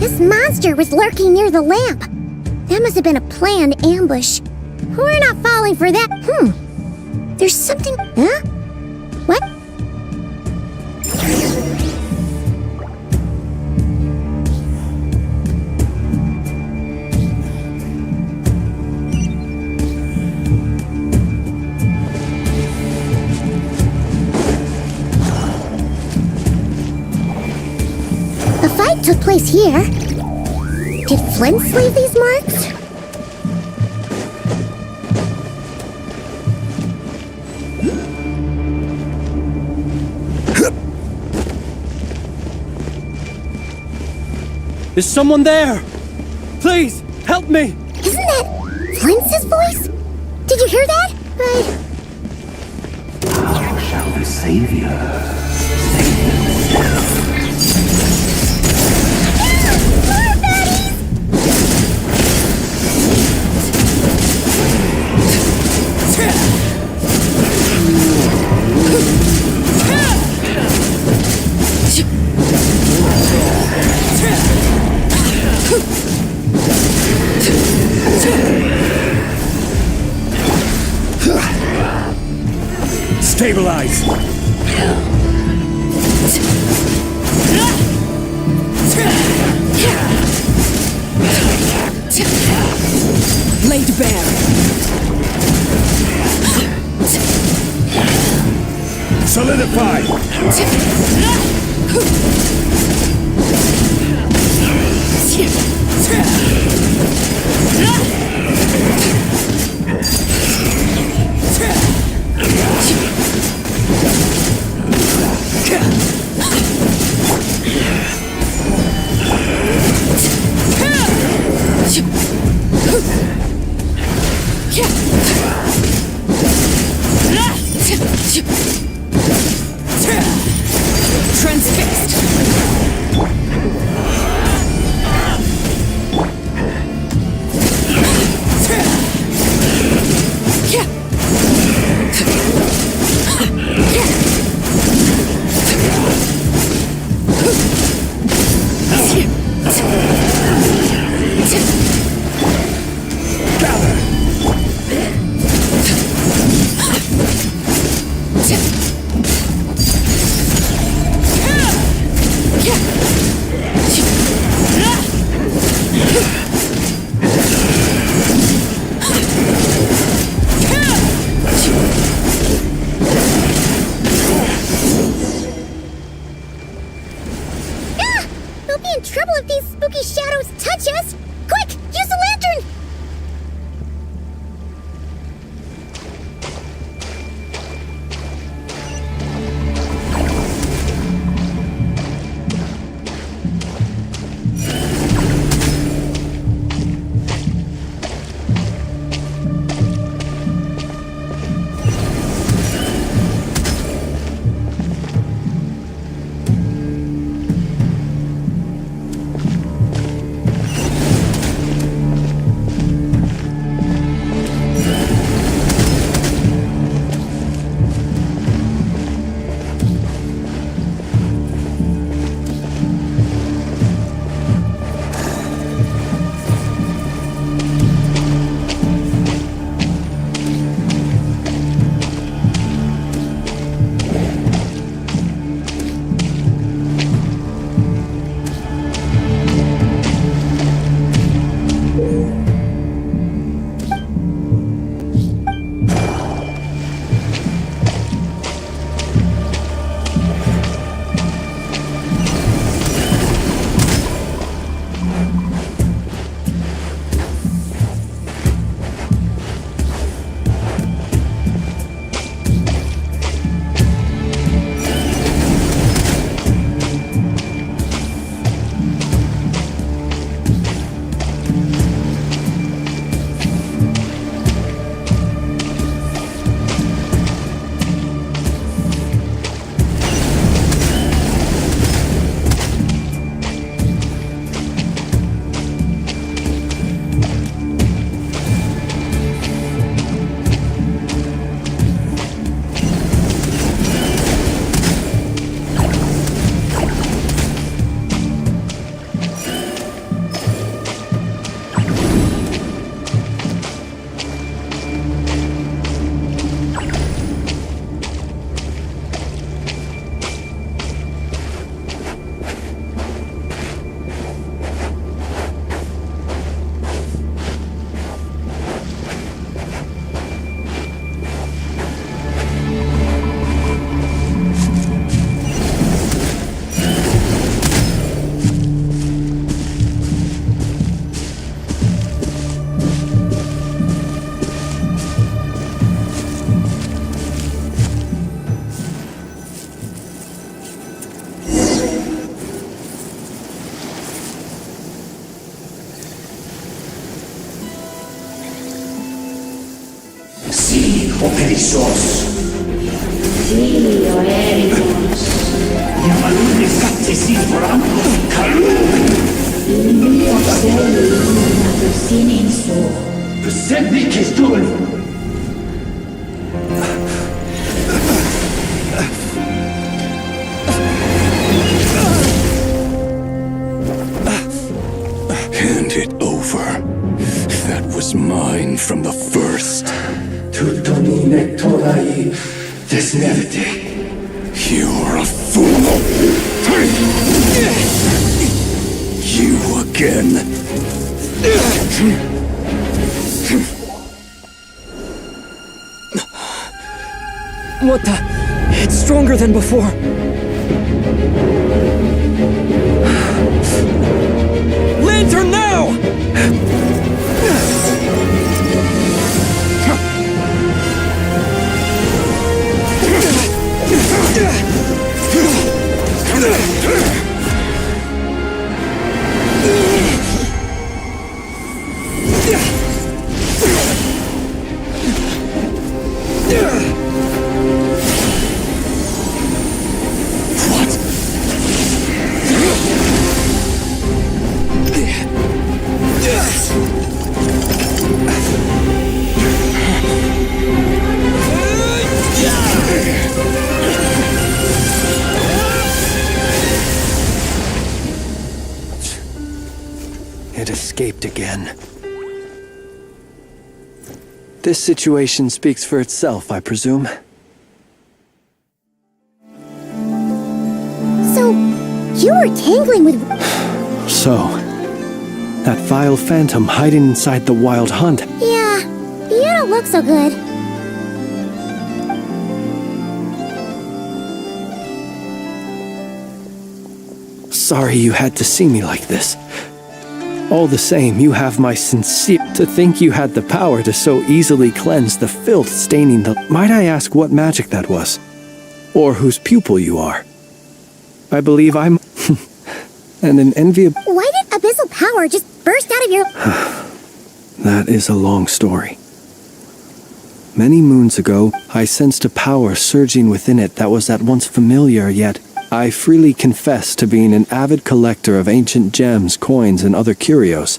This monster was lurking near the lamp. That must have been a planned ambush. We're not falling for that. There's something... Huh? What? The fight took place here. Did Flints leave these marks? Is someone there? Please, help me! Isn't that Flints' voice? Did you hear that? How shall the Savior save Stabilize! Lay to bear. Solidify! Transfixed. Gather! Sí, o perezosos. Sí, o eremos. Yamalune kattesis voramos kalun. Besendik kestol. Hand it over. That was mine from the first. Tutoni nektorai desnevite. You're a fool. You again. What the? It's stronger than before. Lantern now! It escaped again. This situation speaks for itself, I presume. So, you were tangling with... So, that vile phantom hiding inside the wild hunt. Yeah, you don't look so good. Sorry you had to see me like this. All the same, you have my sincere... To think you had the power to so easily cleanse the filth staining the... Might I ask what magic that was? Or whose pupil you are? I believe I'm... and an enviable... Why did abyssal power just burst out of your... That is a long story. Many moons ago, I sensed a power surging within it that was at once familiar, yet I freely confess to being an avid collector of ancient gems, coins, and other curios.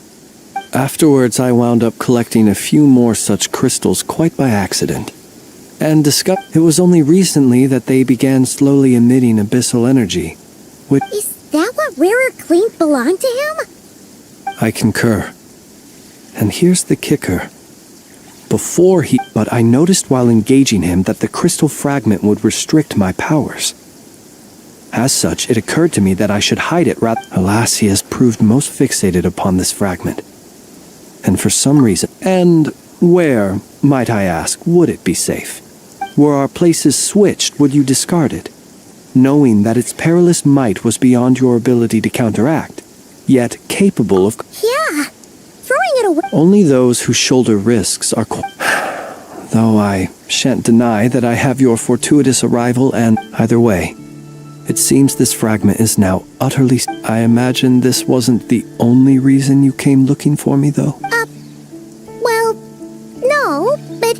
Afterwards, I wound up collecting a few more such crystals quite by accident, and discovered it was only recently that they began slowly emitting abyssal energy, which... Is that what Rarer claimed belonged to him? I concur. And here's the kicker. But I noticed while engaging him that the crystal fragment would restrict my powers. As such, it occurred to me that I should hide it rather... Alas, he has proved most fixated upon this fragment. And for some reason... And where, might I ask, would it be safe? Were our places switched, would you discard it? Knowing that its perilous might was beyond your ability to counteract, yet capable of... Yeah, throwing it away... Only those who shoulder risks are... Though I shan't deny that I have your fortuitous arrival and... Either way... It seems this fragment is now utterly... I imagine this wasn't the only reason you came looking for me, though? Well, no, but...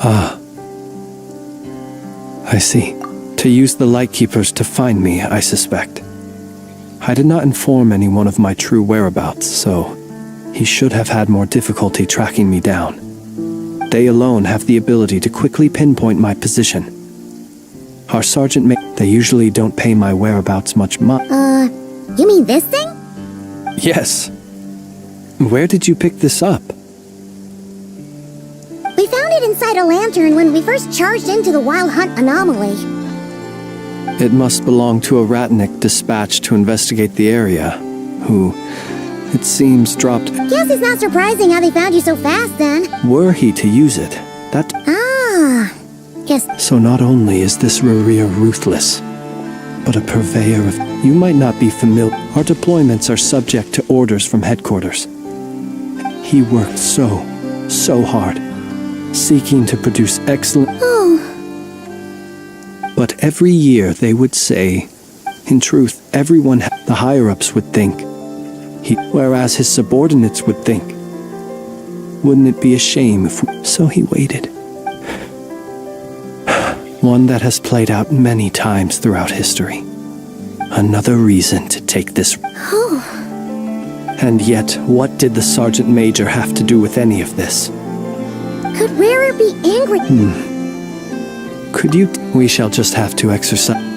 Ah. I see. To use the Lightkeepers to find me, I suspect. I did not inform anyone of my true whereabouts, so... He should have had more difficulty tracking me down. They alone have the ability to quickly pinpoint my position. Our sergeant they usually don't pay my whereabouts much money. You mean this thing? Yes. Where did you pick this up? We found it inside a lantern when we first charged into the Wild Hunt anomaly. It must belong to a Ratnik dispatched to investigate the area, who... It seems dropped... Guess it's not surprising how they found you so fast, then. Were he to use it, that... Ah, guess... So not only is this Reri ruthless, but a purveyor of... You might not be familiar. Our deployments are subject to orders from headquarters. He worked so hard, seeking to produce excellent... Oh. But every year they would say... In truth, everyone... The higher-ups would think... whereas his subordinates would think. Wouldn't it be a shame if so he waited. One that has played out many times throughout history. Another reason to take this. And yet, what did the Sergeant Major have to do with any of this? Could Reri be angry? Could you? We shall just have to exercise.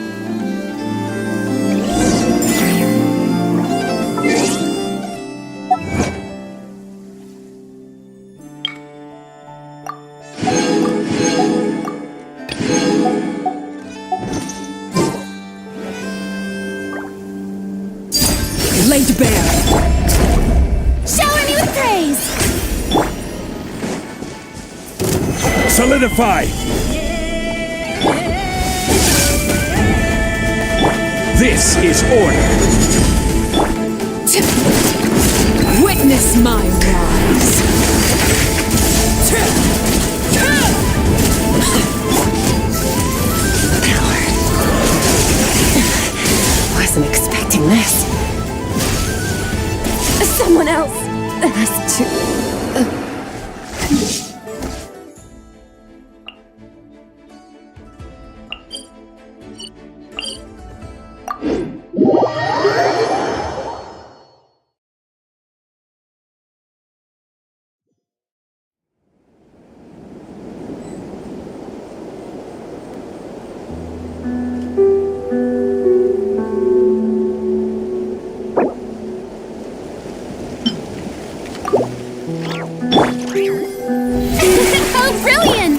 Laid bare. Shower me with praise! Solidify! This is order! Witness my rise. Wasn't expecting this. Someone else has to. Oh, brilliant!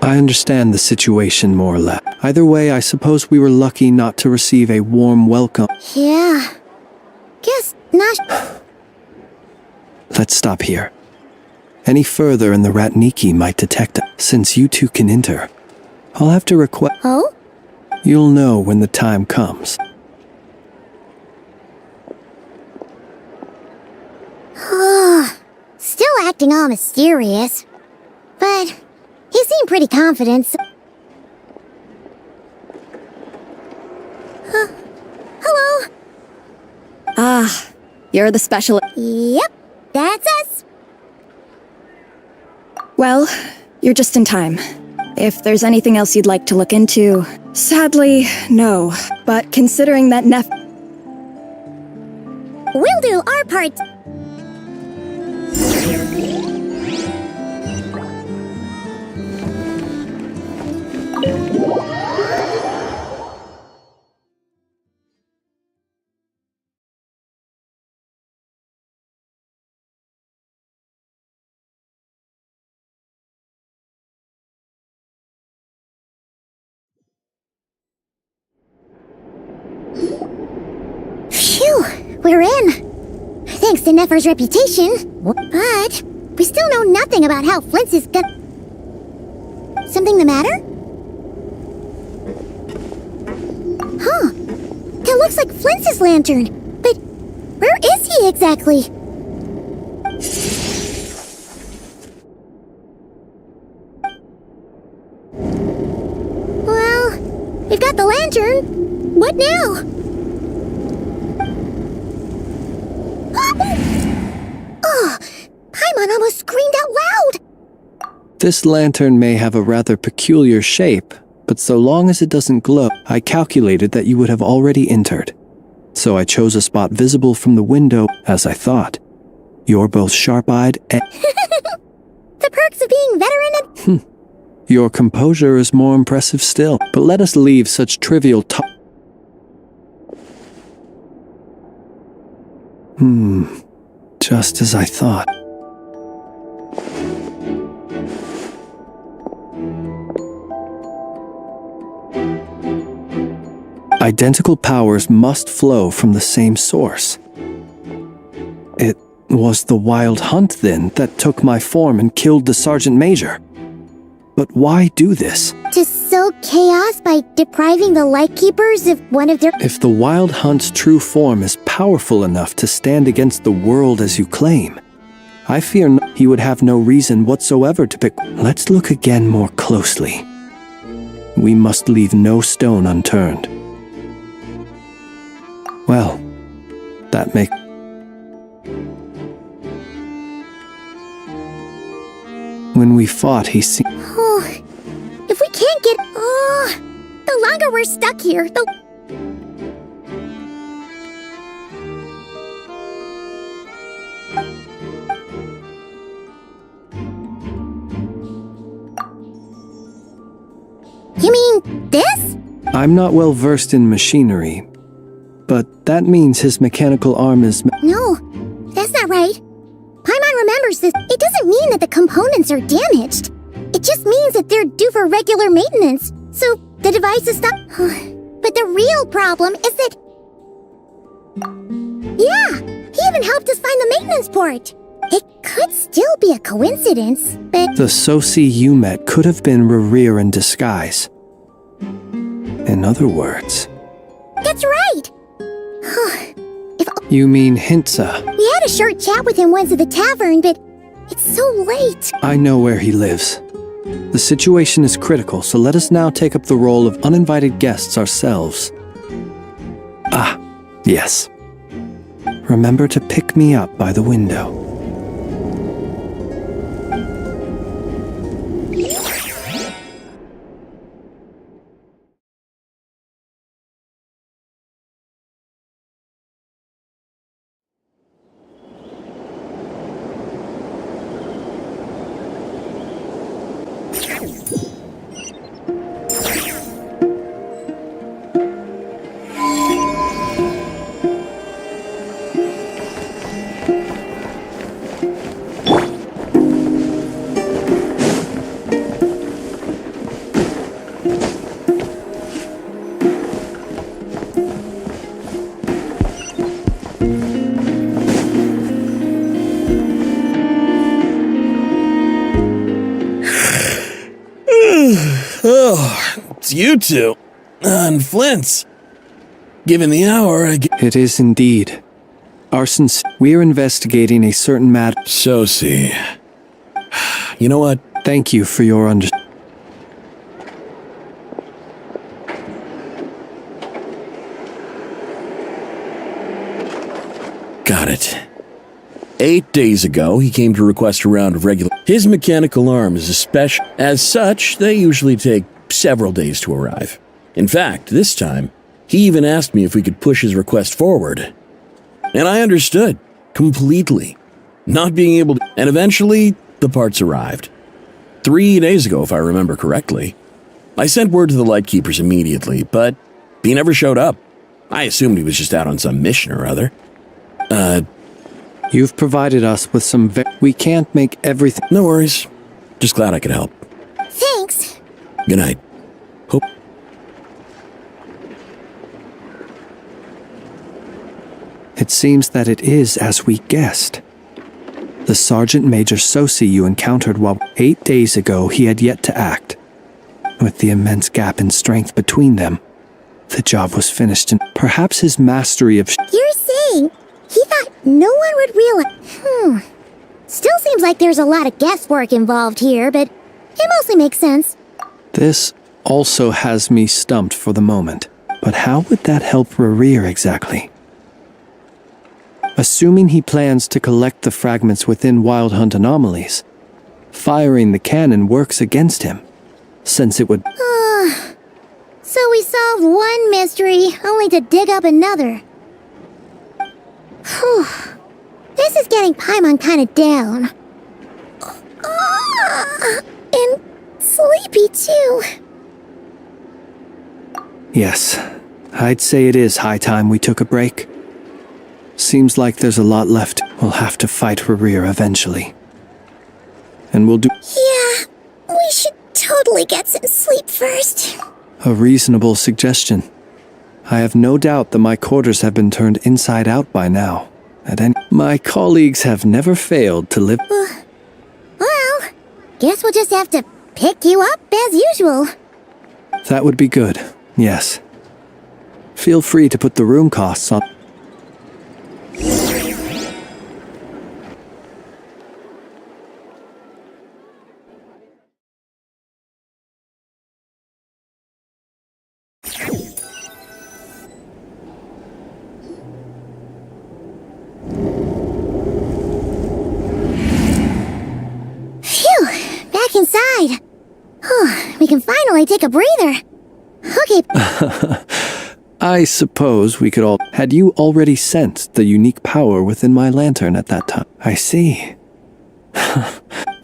I understand the situation more or less. Either way, I suppose we were lucky not to receive a warm welcome. Yeah. Guess not. Let's stop here. Any further and the Ratniki might detect us. Since you two can enter, I'll have to request. Oh? You'll know when the time comes. Still acting all mysterious. But he seemed pretty confident. Hello? Ah, you're the special. Yep, that's us. Well, you're just in time. If there's anything else you'd like to look into, sadly, no. But considering that We'll do our part. Phew, we're in. Thanks to Nefer's reputation. But we still know nothing about how Flints is gonna... Something the matter? Huh. That looks like Flints' lantern. But where is he exactly? Well, we've got the lantern. What now? Oh, Paimon almost screamed out loud! This lantern may have a rather peculiar shape, But so long as it doesn't glow, I calculated that you would have already entered. So I chose a spot visible from the window, as I thought. You're both sharp-eyed and... The perks of being veteran and... Your composure is more impressive still. But let us leave such trivial just as I thought. Identical powers must flow from the same source. It was the Wild Hunt, then, that took my form and killed the Sergeant Major. But why do this? To sow chaos by depriving the Lightkeepers of one of their... If the Wild Hunt's true form is powerful enough to stand against the world as you claim, I fear he would have no reason whatsoever to pick... Let's look again more closely. We must leave no stone unturned. Well, that makes... When we fought, he seemed... Oh, if we can't get... Oh, the longer we're stuck here, the... You mean this? I'm not well versed in machinery, but that means his mechanical arm is... No, that's not right. Paimon remembers this. It doesn't mean that the components are damaged. It just means that they're due for regular maintenance. So the device is stuck. But the real problem is that... Yeah, he even helped us find the maintenance port. It could still be a coincidence, but... The Soci you met could have been Reri in disguise. In other words... That's right! You mean Hintsa? We had a short chat with him once at the tavern, but it's so late. I know where he lives. The situation is critical, so let us now take up the role of uninvited guests ourselves. Ah, yes. Remember to pick me up by the window. Oh, it's you two. And Flints. Given the hour, It is indeed. Arsons, we're investigating a certain matter. Soci. You know what? Thank you for your Got it. 8 days ago, he came to request a round of regular... His mechanical arm is a special... As such, they usually take several days to arrive. In fact, this time, he even asked me if we could push his request forward. And I understood. Completely. Not being able to... And eventually, the parts arrived. 3 days ago, if I remember correctly. I sent word to the Lightkeepers immediately, but he never showed up. I assumed he was just out on some mission or other. You've provided us with some we can't make everything... No worries. Just glad I could help. Thanks. Good night. Hope... It seems that it is as we guessed. The Sergeant Major Soci you encountered while 8 days ago he had yet to act. With the immense gap in strength between them, the job was finished and perhaps his mastery of... You're saying he thought no one would realize... Still seems like there's a lot of guesswork involved here, but it mostly makes sense. This also has me stumped for the moment. But how would that help Reri exactly? Assuming he plans to collect the fragments within Wild Hunt anomalies, firing the cannon works against him, since it would... solved one mystery, only to dig up another. Whew. This is getting Paimon kinda down. And sleepy too. Yes, I'd say it is high time we took a break. Seems like there's a lot left. We'll have to fight Reri eventually. And we'll do Yeah, we should totally get some sleep first. a reasonable suggestion. I have no doubt that my quarters have been turned inside out by now. My colleagues have never failed to live. Well, guess we'll just have to pick you up as usual. That would be good, yes. Feel free to put the room costs on. Phew, back inside. We can finally take a breather. Okay. I suppose we could all... Had you already sensed the unique power within my lantern at that time? I see.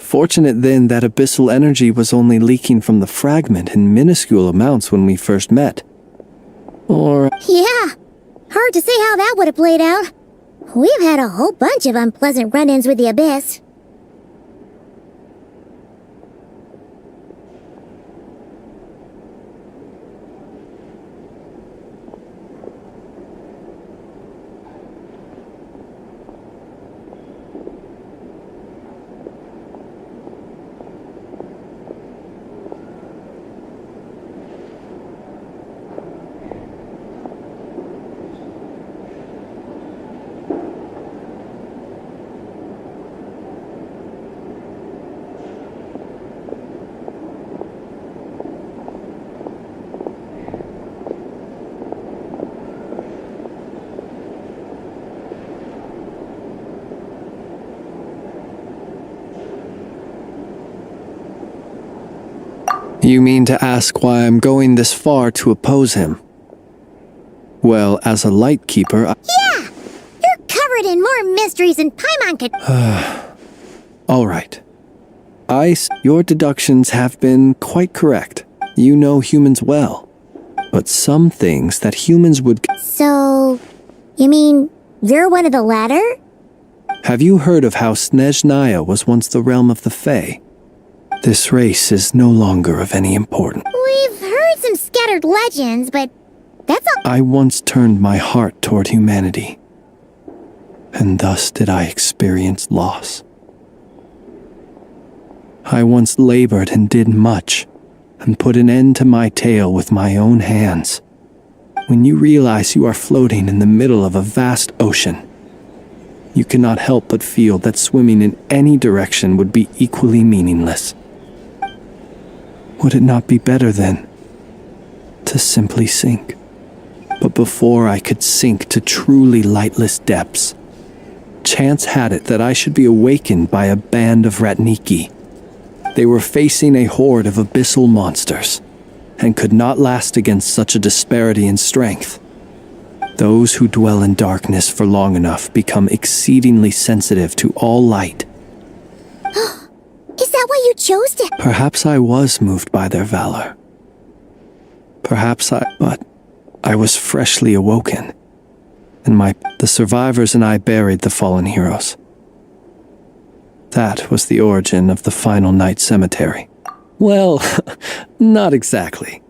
Fortunate then that abyssal energy was only leaking from the fragment in minuscule amounts when we first met. Or... Yeah, hard to say how that would have played out. We've had a whole bunch of unpleasant run-ins with the Abyss. You mean to ask why I'm going this far to oppose him? Well, as a light keeper, Yeah! You're covered in more mysteries than Paimon could... All right. Your deductions have been quite correct. You know humans well. But some things that humans would... So... you mean you're one of the latter? Have you heard of how Snezhnaya was once the realm of the Fae? This race is no longer of any importance. We've heard some scattered legends, but that's all... I once turned my heart toward humanity, and thus did I experience loss. I once labored and did much, and put an end to my tale with my own hands. When you realize you are floating in the middle of a vast ocean, you cannot help but feel that swimming in any direction would be equally meaningless. Would it not be better, then, to simply sink? But before I could sink to truly lightless depths, chance had it that I should be awakened by a band of Ratniki. They were facing a horde of abyssal monsters, and could not last against such a disparity in strength. Those who dwell in darkness for long enough become exceedingly sensitive to all light. Is that why you chose to... Perhaps I was moved by their valor. But I was freshly awoken, and the survivors and I buried the fallen heroes. That was the origin of the final night cemetery. Well, not exactly.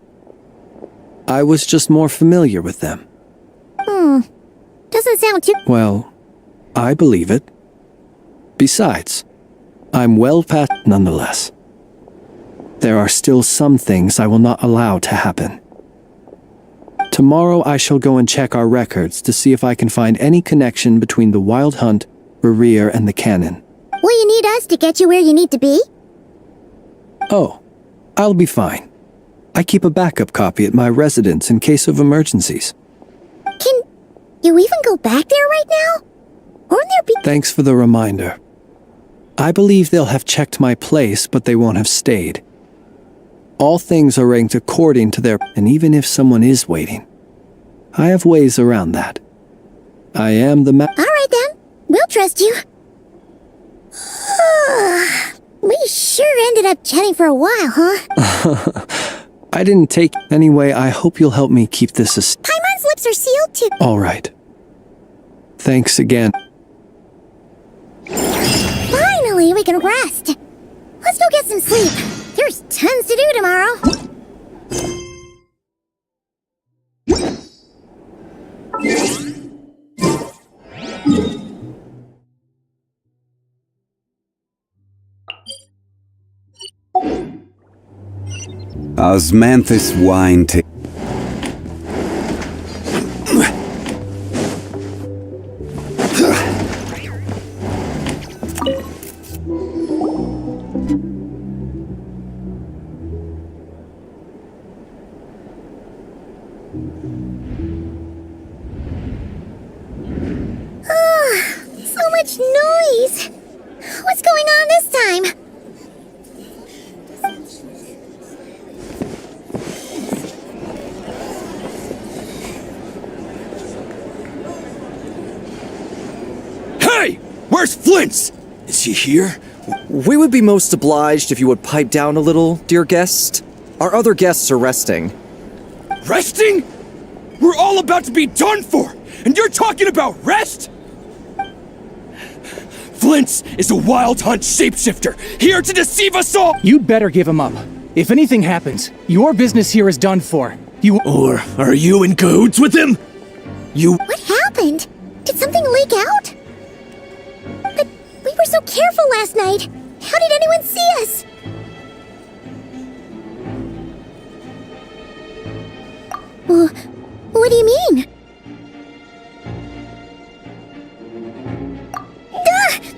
I was just more familiar with them. Doesn't sound too... Well, I believe it. Besides, I'm well past nonetheless. There are still some things I will not allow to happen. Tomorrow I shall go and check our records to see if I can find any connection between the Wild Hunt, Reri, and the Canon. Will you need us to get you where you need to be? Oh, I'll be fine. I keep a backup copy at my residence in case of emergencies. Can you even go back there right now? Won't there be... Thanks for the reminder. I believe they'll have checked my place, but they won't have stayed. All things are ranked according to their... And even if someone is waiting, I have ways around that. I am the All right then, we'll trust you. We sure ended up chatting for a while, huh? I didn't take... Anyway, I hope you'll help me keep this a... Paimon's lips are sealed too. All right. Thanks again. Finally, we can rest. Let's go get some sleep. There's tons to do tomorrow. Osmanthus wine So much noise. What's going on this time? Hey! Where's Flints? Is he here? We would be most obliged if you would pipe down a little, dear guest. Our other guests are resting. Resting? We're all about to be done for, and you're talking about rest? Flints is a wild hunt shapeshifter, here to deceive us all! You'd better give him up. If anything happens, your business here is done for. Or are you in cahoots with him? What happened? Did something leak out? But we were so careful last night. How did anyone see us? Well, what do you mean?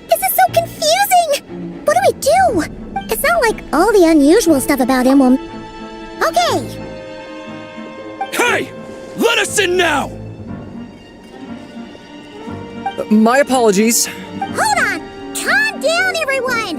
This is so confusing! What do we do? It's not like all the unusual stuff about him will... Okay! Hey! Let us in now! My apologies. Hold on! Calm down, everyone!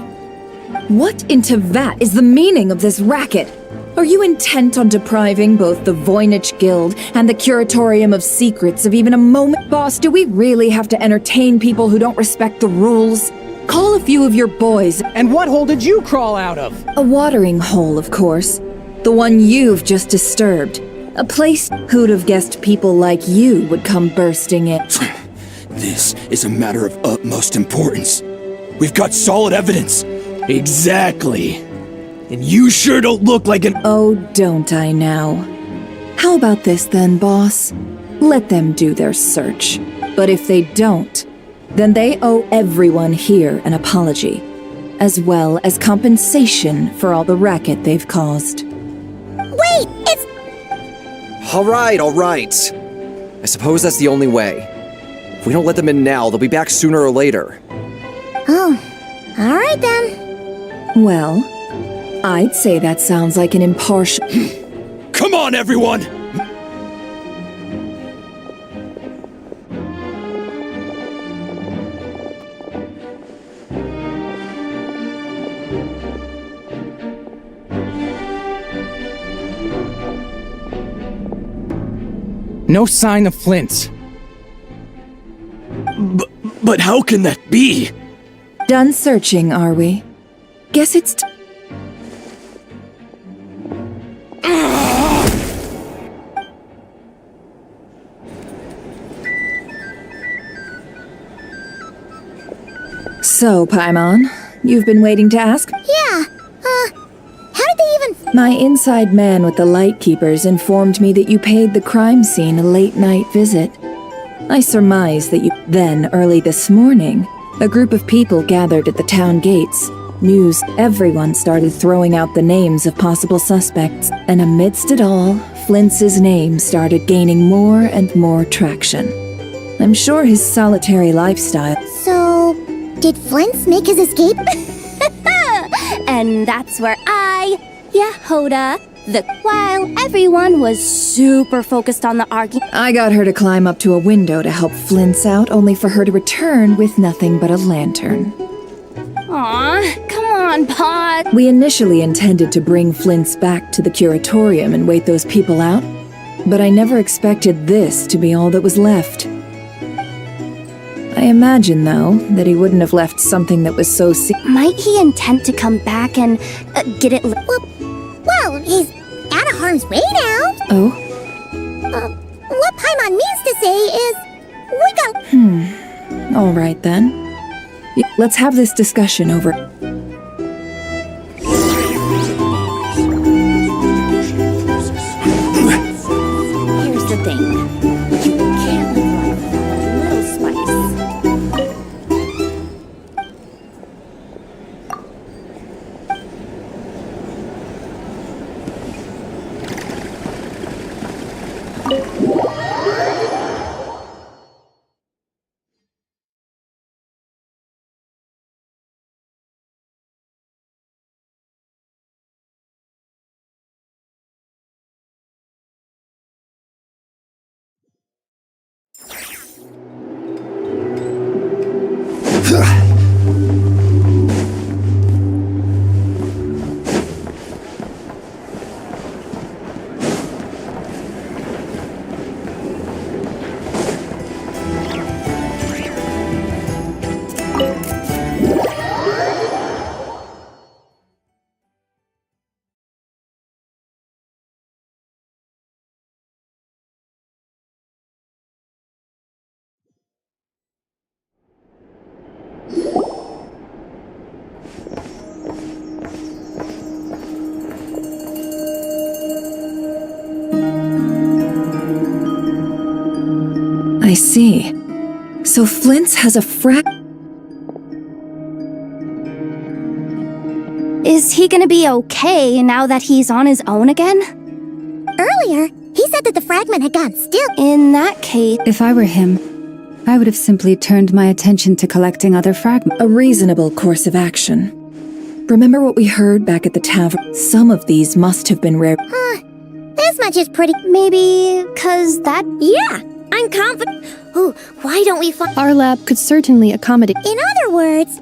What into that is the meaning of this racket? Are you intent on depriving both the Voynich Guild and the Curatorium of Secrets of even a moment? Boss, do we really have to entertain people who don't respect the rules? Call a few of your boys. And what hole did you crawl out of? A watering hole, of course. The one you've just disturbed. A place who'd have guessed people like you would come bursting in. This is a matter of utmost importance. We've got solid evidence. Exactly. And you sure don't look like an— Oh, don't I now? How about this then, boss? Let them do their search. But if they don't, then they owe everyone here an apology, as well as compensation for all the racket they've caused. Wait, it's... All right. I suppose that's the only way. If we don't let them in now, they'll be back sooner or later. Oh, all right then. Well, I'd say that sounds like an impartial... Come on, everyone! No sign of Flints. But how can that be? Done searching, are we? Guess it's... So, Paimon, you've been waiting to ask? Yeah, how did they even... My inside man with the Lightkeepers informed me that you paid the crime scene a late-night visit. I surmise that you... Then, early this morning, a group of people gathered at the town gates. News, everyone started throwing out the names of possible suspects, and amidst it all, Flints's name started gaining more and more traction. I'm sure his solitary lifestyle... So, did Flints make his escape? And that's where Yehoda, while everyone was super focused on the argument. I got her to climb up to a window to help Flints out, only for her to return with nothing but a lantern. Aw, come on, pause. We initially intended to bring Flints back to the curatorium and wait those people out, but I never expected this to be all that was left. I imagine, though, that he wouldn't have left something that was so Might he intend to come back and get it Well, he's out of harm's way now. Oh? What Paimon means to say is, we got... All right, then. Let's have this discussion over... Here's the thing. You can't live life without a little spice. I see. So Flints has a Is he gonna be okay now that he's on his own again? Earlier, he said that the fragment had gone still. In that case... If I were him, I would have simply turned my attention to collecting other fragments. A reasonable course of action. Remember what we heard back at the tavern? Some of these must have been rare. This much is pretty... Maybe... 'cause that... Yeah, I'm confident. Oh, why don't we find... Our lab could certainly accommodate... In other words,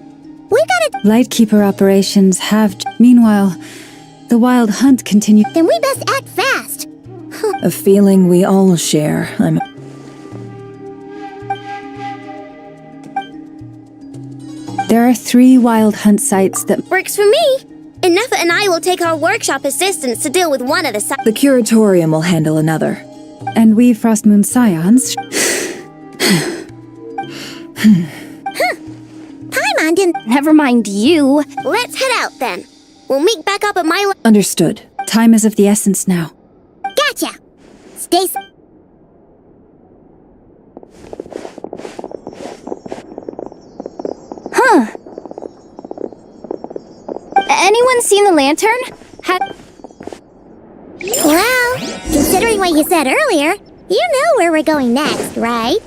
we gotta... Lightkeeper operations have... Meanwhile, the wild hunt continues. Then we best act fast. A feeling we all share. There are 3 wild hunt sites that... Works for me. Nefa and I will take our workshop assistants to deal with one of the sites. The curatorium will handle another. And we Frostmoon Scions... Paimon didn't... Never mind you. Let's head out then. We'll meet back up at my... Understood. Time is of the essence now. Gotcha. Stay... Huh. Anyone seen the lantern? Well, considering what you said earlier, you know where we're going next, right?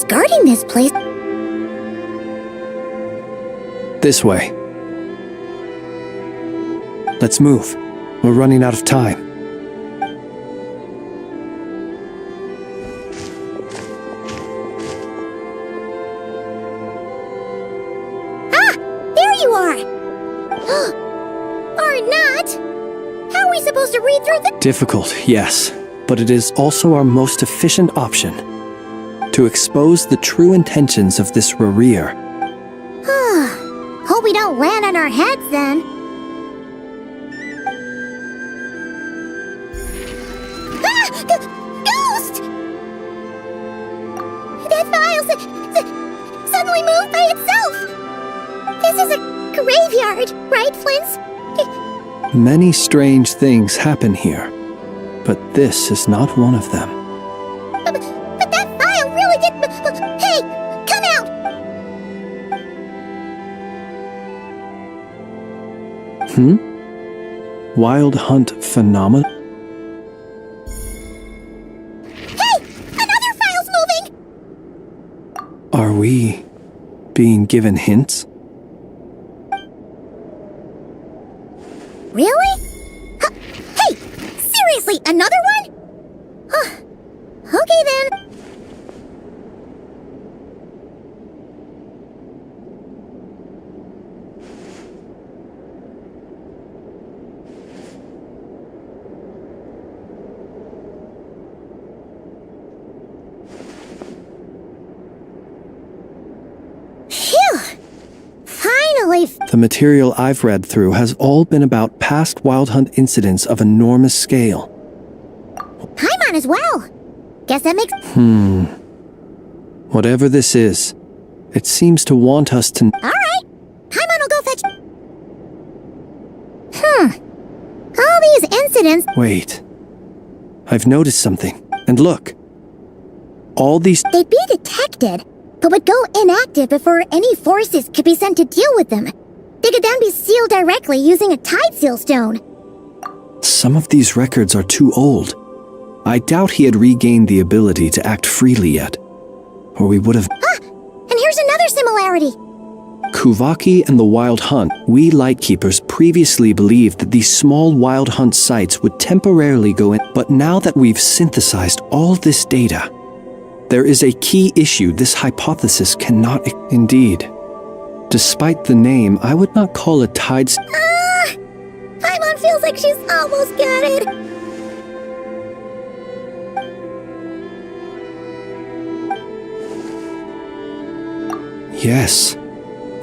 one's guarding this place. This way. Let's move. We're running out of time. Ah! There you are! Or not! How are we supposed to read through the— Difficult, yes, but it is also our most efficient option. To expose the true intentions of this Reri. Hope we don't land on our heads then. Ah! Ghost! That file suddenly moved by itself! This is a graveyard, right, Flints? Many strange things happen here, but this is not one of them. But that file really did— Hey! Come out! Wild Hunt Phenomenon? Hey! Another file's moving! Are we being given hints? Really? Hey! Seriously, another one? Okay then. Phew! Finally! The material I've read through has all been about past Wild Hunt incidents of enormous scale. Paimon as well. Guess that makes— Whatever this is, it seems to want us to— Alright! Paimon will go fetch— All these incidents— Wait. I've noticed something. And look. All these— They'd be detected, but would go inactive before any forces could be sent to deal with them. They could then be sealed directly using a tide seal stone. Some of these records are too old. I doubt he had regained the ability to act freely yet. Or we would have— And here's another similarity. Kuvaki and the Wild Hunt. We Lightkeepers previously believed that these small Wild Hunt sites would temporarily go in, but now that we've synthesized all this data, there is a key issue this hypothesis cannot— Indeed. Despite the name, I would not call it tides— Paimon feels like she's almost got it. Yes,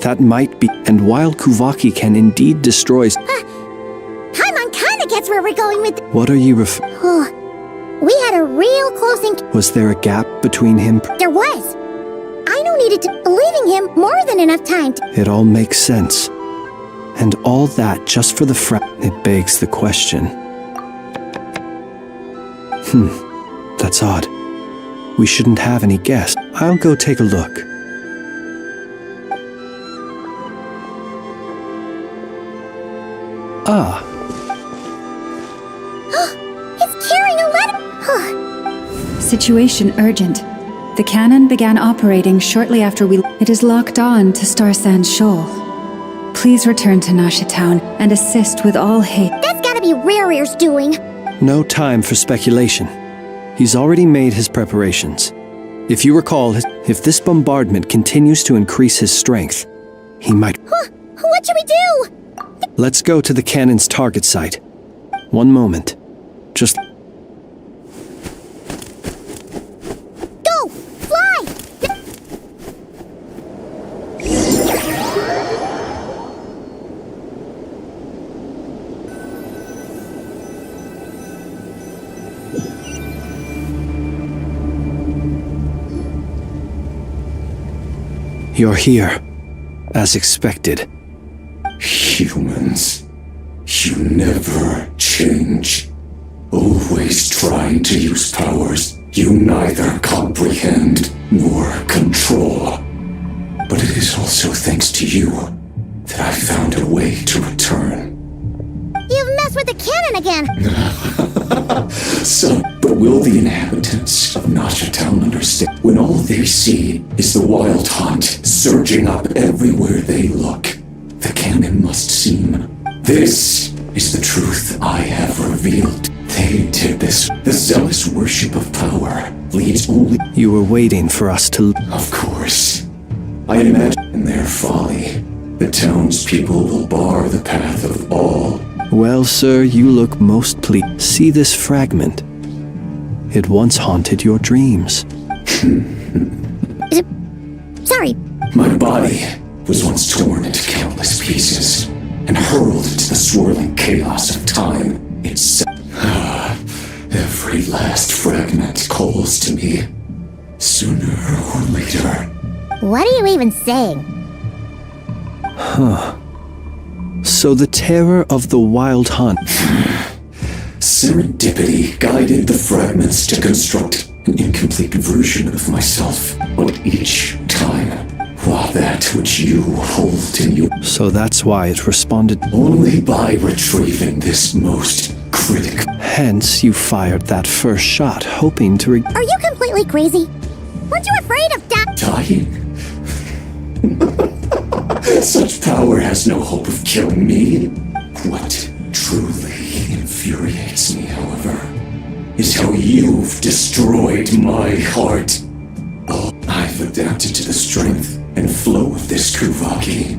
that might be. And while Kuvaki can indeed destroy— Paimon kinda gets where we're going with— What are you We had a real close encounter. Was there a gap between him? There was. Aino needed to— leaving him more than enough time to— It all makes sense. And all that just for the It begs the question. That's odd. We shouldn't have any guests. I'll go take a look. Ah. It's carrying a letter. Situation urgent. The cannon began operating shortly after It is locked on to Star Sand Shoal. Please return to Nasha Town and assist with all haste. That's gotta be Rerir's doing. No time for speculation. He's already made his preparations. If you recall, if this bombardment continues to increase his strength, he might— What should we do? Let's go to the cannon's target site. One moment. Just— Go! Fly! You're here, as expected. Humans, you never change. Always trying to use powers you neither comprehend nor control. But it is also thanks to you that I found a way to return. You've messed with the cannon again! So But will the inhabitants of Nasha Town understand when all they see is the wild hunt surging up everywhere they look? The canon must seem. This is the truth I have revealed. They did this. The zealous worship of power leads only. You were waiting for us to. Of course. I imagine in their folly, the townspeople will bar the path of all. Well, sir, you look most pleased. See this fragment? It once haunted your dreams. Sorry. My body was once torn into countless pieces and hurled into the swirling chaos of time itself. Every last fragment calls to me, sooner or later. What are you even saying? Huh. So the terror of the wild hunt. Serendipity guided the fragments to construct an incomplete version of myself. But each time, while that which you hold in your... So that's why it responded. Only by retrieving this most critical... Hence, you fired that first shot, hoping to... Are you completely crazy? Weren't you afraid of dying? Such power has no hope of killing me. What truly infuriates me, however, is how you've destroyed my heart. Oh, I've adapted to the strength and flow of this Kuvaki.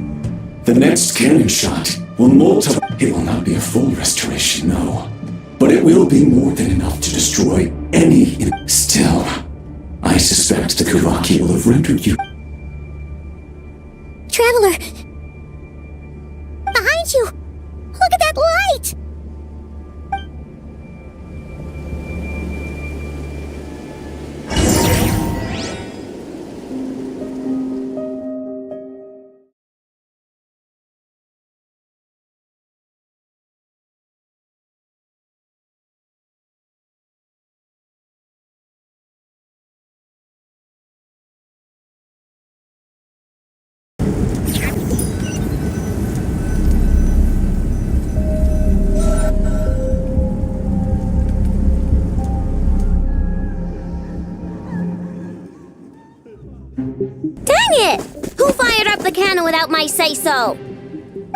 The next cannon shot will multiply. It will not be a full restoration, no. But it will be more than enough to destroy any... Still, I suspect the Kuvaki will have rendered you... Traveler! Behind you! Look at that light! Who fired up the cannon without my say-so?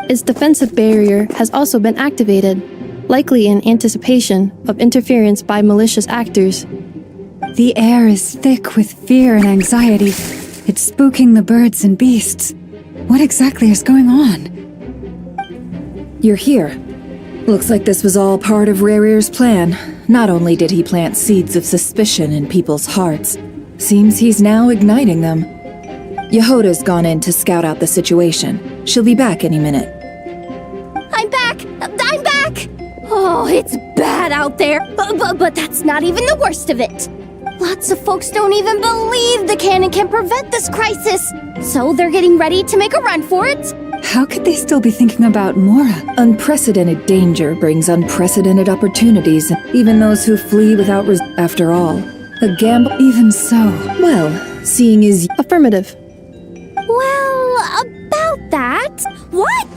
Its defensive barrier has also been activated, likely in anticipation of interference by malicious actors. The air is thick with fear and anxiety. It's spooking the birds and beasts. What exactly is going on? You're here. Looks like this was all part of Reri's plan. Not only did he plant seeds of suspicion in people's hearts, seems he's now igniting them. Yehoda's gone in to scout out the situation. She'll be back any minute. I'm back! I'm back! Oh, it's bad out there. But that's not even the worst of it. Lots of folks don't even believe the cannon can prevent this crisis. So they're getting ready to make a run for it. How could they still be thinking about Mora? Unprecedented danger brings unprecedented opportunities, even those who flee without after all. A gamble. Even so. Well, seeing is... Affirmative. Well, about that... What?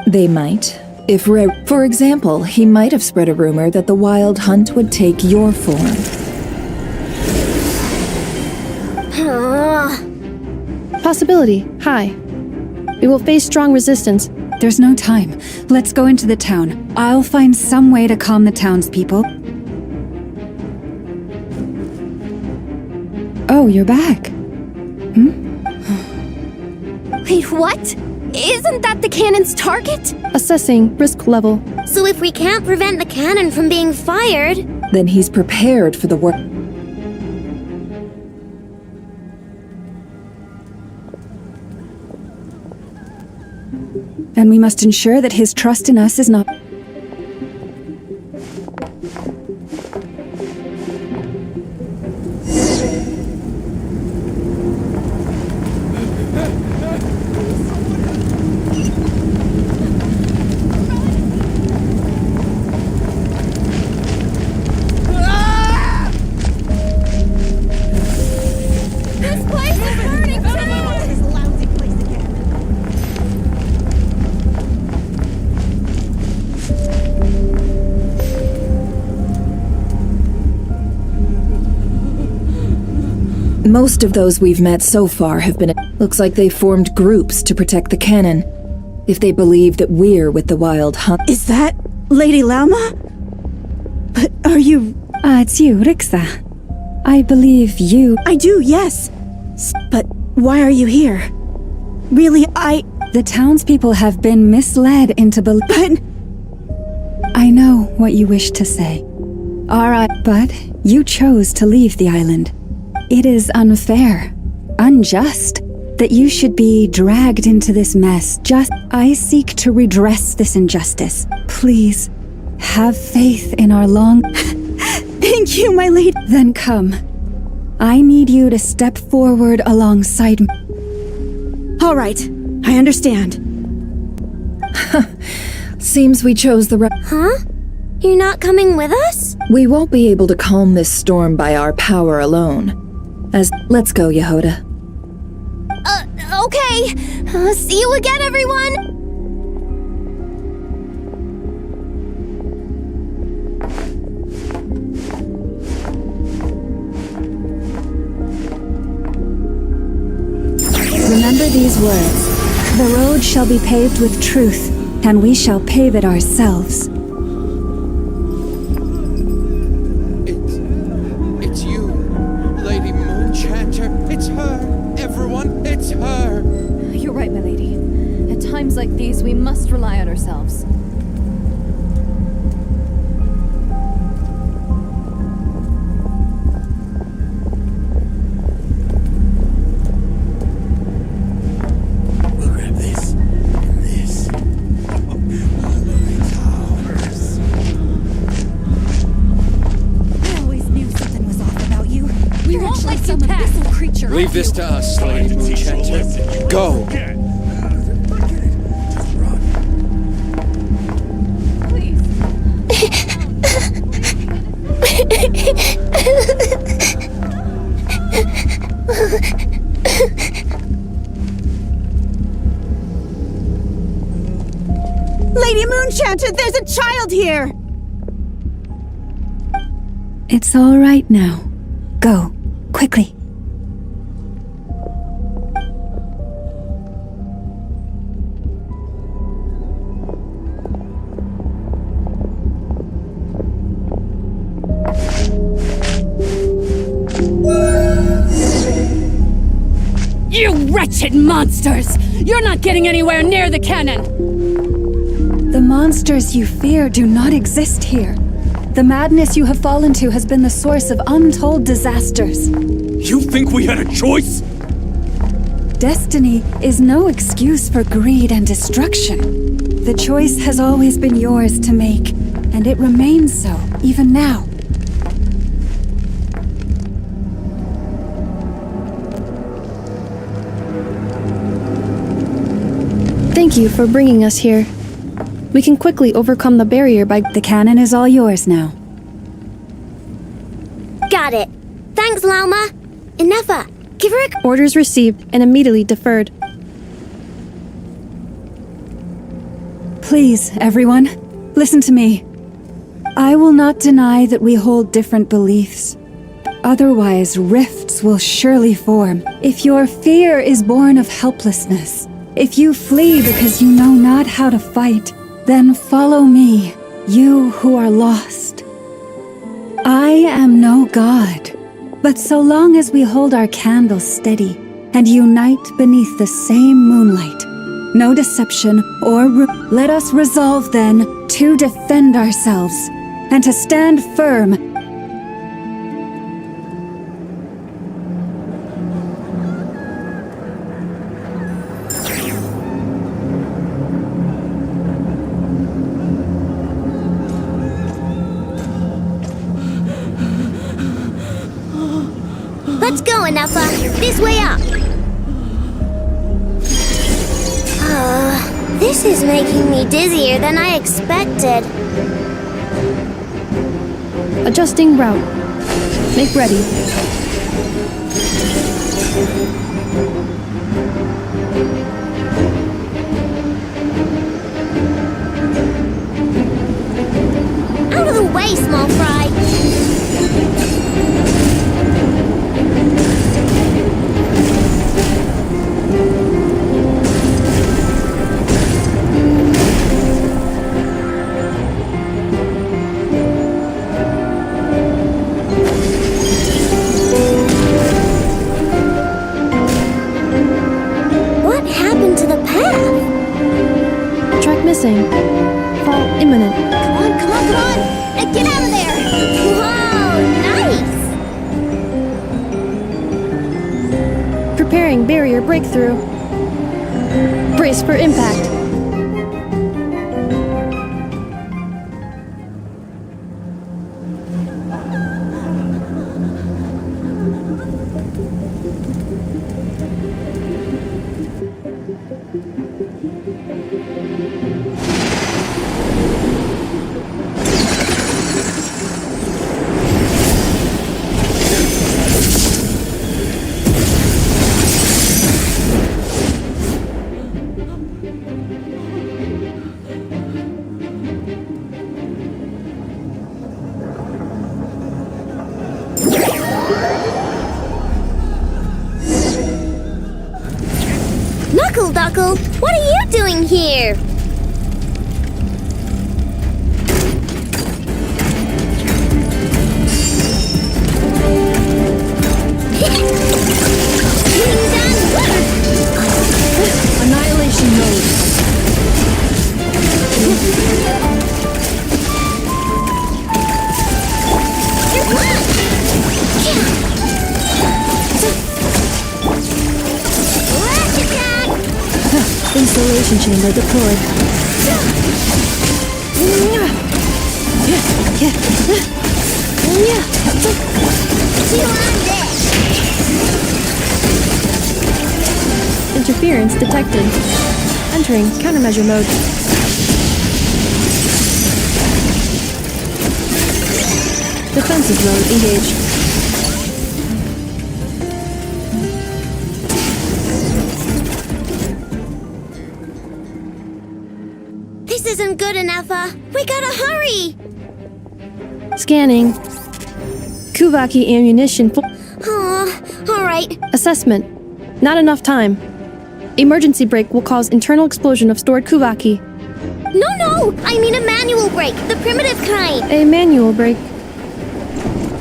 They might. If for example, he might have spread a rumor that the wild hunt would take your form. Possibility, high. We will face strong resistance. There's no time. Let's go into the town. I'll find some way to calm the townspeople. Oh, you're back. Wait, what? Isn't that the cannon's target? Assessing risk level. So if we can't prevent the cannon from being fired... Then he's prepared for the work. And we must ensure that his trust in us is not... Most of those we've met so far have been... Looks like they formed groups to protect the cannon. If they believe that we're with the Wild Hunt... Is that Lady Lauma? But are you... It's you, Rixa. I believe you... I do, yes. But why are you here? Really, The townspeople have been misled into But... I know what you wish to say. Alright, but you chose to leave the island. It is unfair, unjust, that you should be dragged into this mess. I seek to redress this injustice. Please, have faith in our long... Thank you, my lady. Then come. I need you to step forward alongside me. All right, I understand. Seems we chose the Huh? You're not coming with us? We won't be able to calm this storm by our power alone. Let's go, Yehoda. Okay. See you again, everyone! Remember these words. The road shall be paved with truth, and we shall pave it ourselves. It's you, Lady Moonchanter. It's her. Everyone, it's her. You're right, my lady. At times like these, we must rely on ourselves. Leave this to us, Lady Moonchanter. Go! Lady Moonchanter, there's a child here! It's all right now. Go, quickly. You wretched monsters! You're not getting anywhere near the cannon! The monsters you fear do not exist here. The madness you have fallen to has been the source of untold disasters. You think we had a choice? Destiny is no excuse for greed and destruction. The choice has always been yours to make, and it remains so, even now. Thank you for bringing us here. We can quickly overcome the barrier by... The cannon is all yours now. Got it. Thanks, Lauma. Enough. Give her a... Orders received and immediately deferred. Please, everyone, listen to me. I will not deny that we hold different beliefs. Otherwise, rifts will surely form. If your fear is born of helplessness, if you flee because you know not how to fight, then follow me, you who are lost. I am no god, but so long as we hold our candles steady and unite beneath the same moonlight, no deception or let us resolve then to defend ourselves and to stand firm. Let's go, Anafa. This way up. This is making me dizzier than I expected. Adjusting route. Make ready. Out of the way, small fry. collapsing. Fall imminent. Come on, come on, come on! Get out of there! Whoa, nice! Preparing barrier breakthrough. Brace for impact. Knuckle, what are you doing here? Annihilation mode. Installation chamber deployed. Interference detected. Entering countermeasure mode. Defensive mode engaged. This isn't good enough, we gotta hurry! Scanning. Kuvaki ammunition full. Alright. Assessment. Not enough time. Emergency brake will cause internal explosion of stored Kuvaki. No! I mean a manual brake, the primitive kind! A manual brake.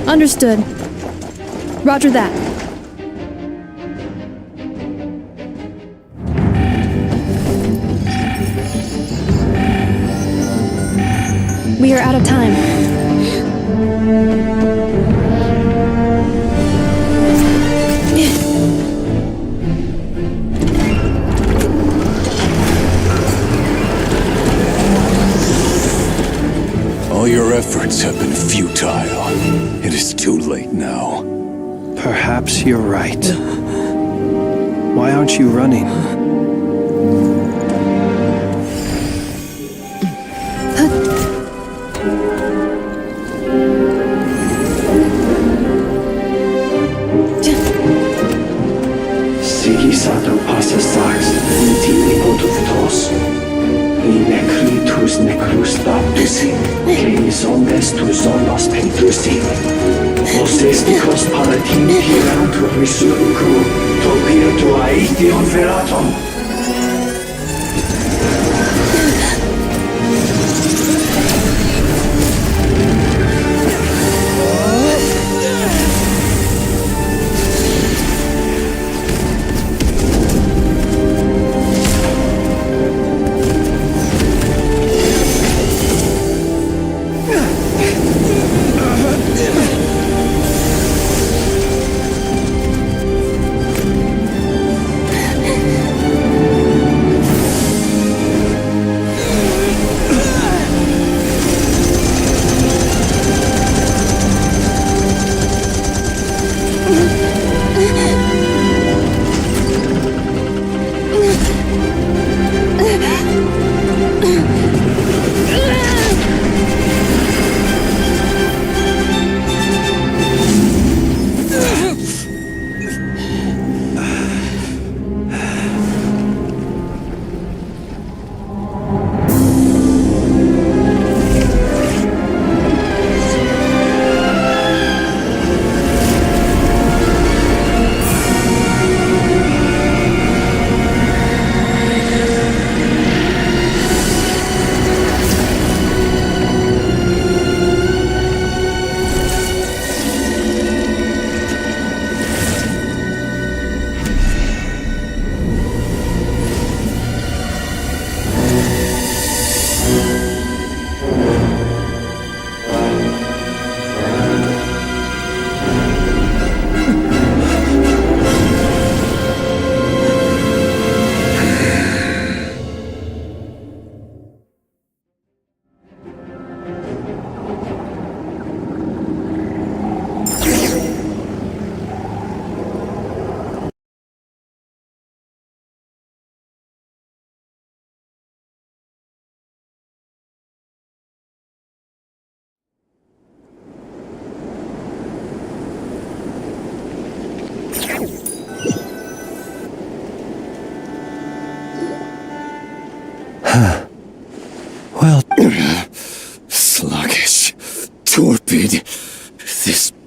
Understood. Roger that. We are out of time. All your efforts have been futile. It is too late now. Perhaps you're right. Why aren't you running? Sigisato passa sax, intimi potus in necritus necrus baptusi, cenis omnes tu zonos pentusi. Os esticos palatin pirantur resurcu, topir tua ition veratum.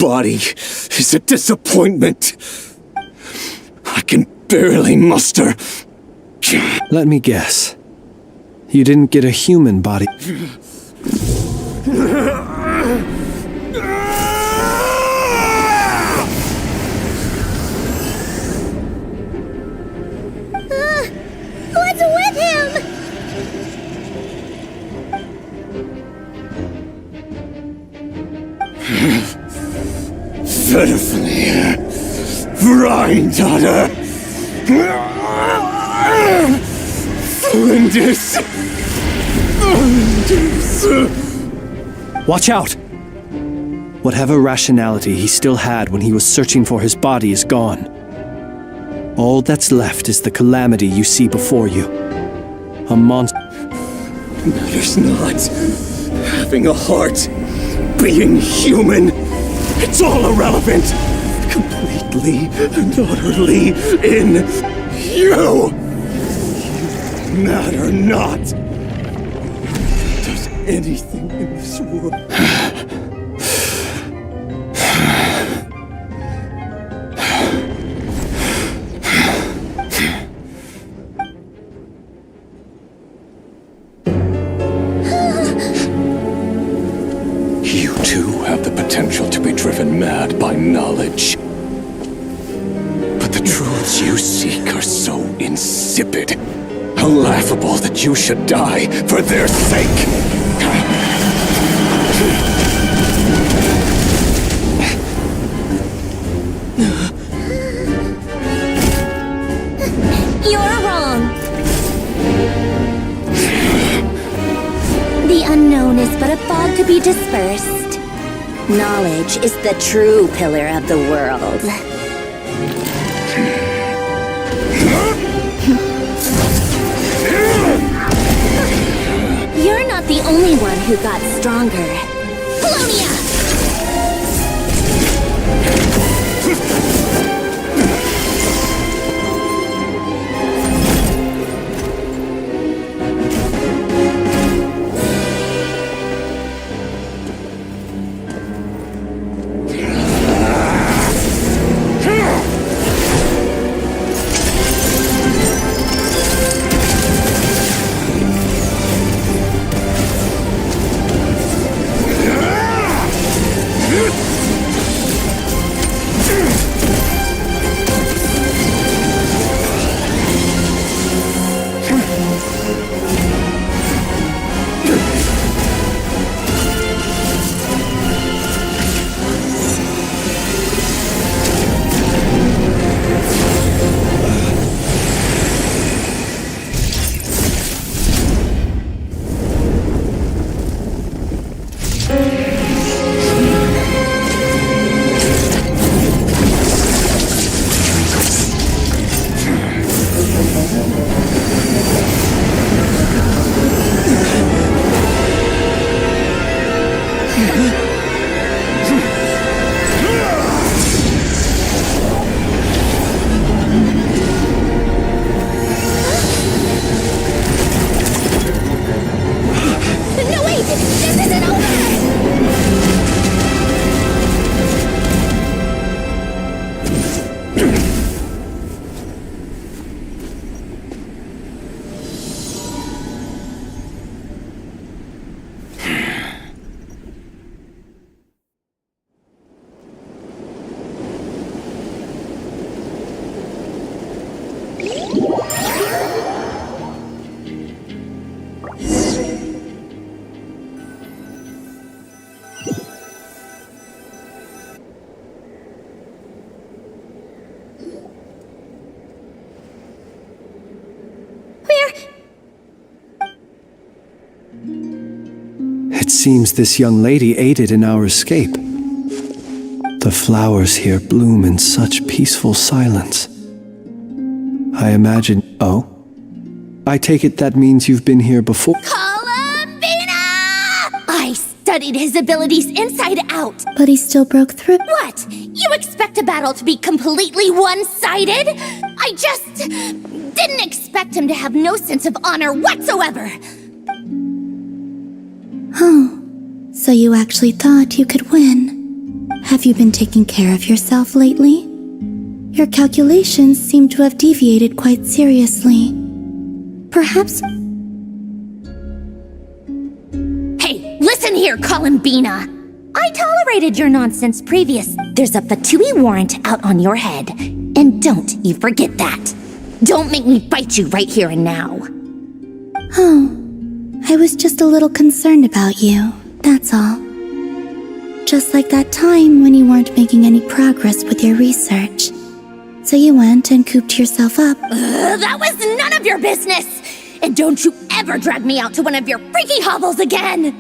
body is a disappointment. I can barely muster. Let me guess. You didn't get a human body. What's with him? Pitifully, Granddaughter. Flintis. Watch out! Whatever rationality he still had when he was searching for his body is gone. All that's left is the calamity you see before you. A monster. Matters not. Having a heart. Being human. It's all irrelevant. Completely and utterly in you. You matter not. Does anything in this world. You too have the potential to be driven mad by knowledge. But the truths you seek are so insipid, laughable that you should die for their sake. You're wrong. The unknown is but a fog to be dispersed. Knowledge is the true pillar of the world. You're not the only one who got stronger. Polonia! It seems this young lady aided in our escape. The flowers here bloom in such peaceful silence. I imagine... Oh? I take it that means you've been here before? Colomбина! I studied his abilities inside out. But he still broke through. What? You expect a battle to be completely one-sided? I just didn't expect him to have no sense of honor whatsoever. Oh, so you actually thought you could win? Have you been taking care of yourself lately? Your calculations seem to have deviated quite seriously. Perhaps... Hey, listen here, Colombina! I tolerated your nonsense previous. There's a Fatui warrant out on your head. And don't you forget that. Don't make me bite you right here and now. Oh, I was just a little concerned about you, that's all. Just like that time when you weren't making any progress with your research. So you went and cooped yourself up. That was none of your business! And don't you ever drag me out to one of your freaky hovels again!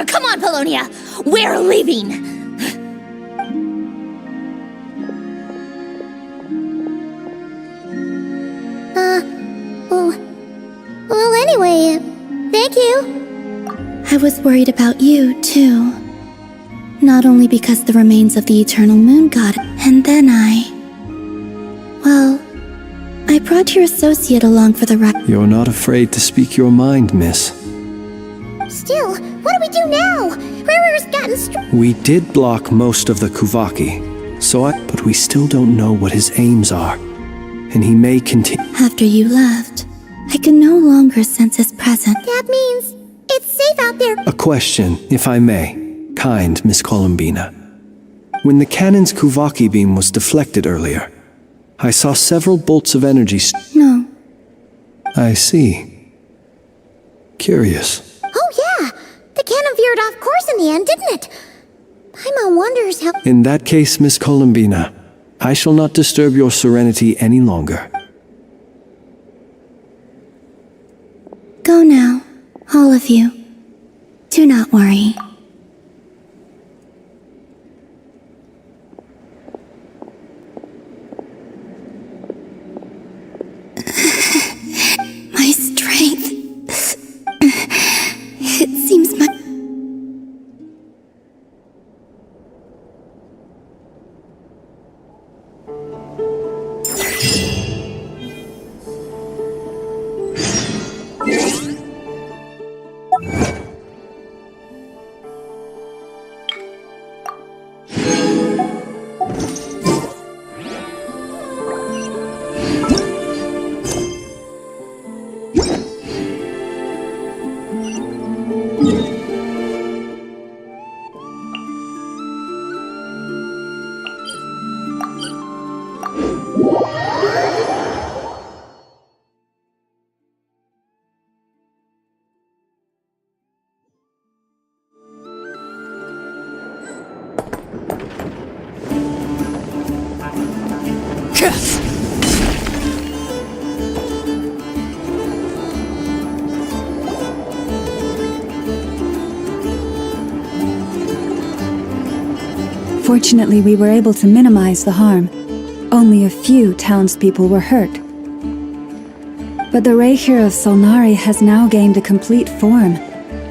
Come on, Polonia! We're leaving! Well, anyway, thank you. I was worried about you, too. Not only because the remains of the Eternal Moon God, and then well, I brought your associate along for the ride. You're not afraid to speak your mind, miss. Still, what do we do now? Riri's gotten We did block most of the Kuvaki, but we still don't know what his aims are. And he may continue. After you left, I can no longer sense his presence. That means it's safe out there. A question, if I may, kind Miss Colombina. When the cannon's Kuvaki beam was deflected earlier, I saw several bolts of energy. No. I see. Curious. Oh yeah, the cannon veered off course in the end, didn't it? Paimon wonders how. In that case, Miss Colombina, I shall not disturb your serenity any longer. Go now, all of you. Do not worry. My strength. It seems my... Fortunately, we were able to minimize the harm. Only a few townspeople were hurt. But the Reikir of Solnari has now gained a complete form,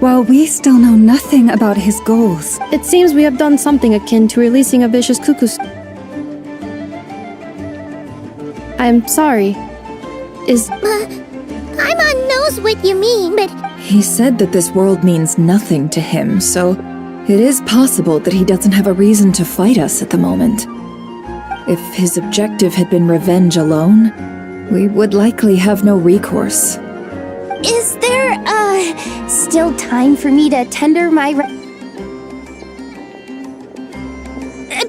while we still know nothing about his goals. It seems we have done something akin to releasing a vicious cuckoo. I'm sorry. Paimon knows what you mean, but... He said that this world means nothing to him, so it is possible that he doesn't have a reason to fight us at the moment. If his objective had been revenge alone, we would likely have no recourse. Is there, still time for me to tender my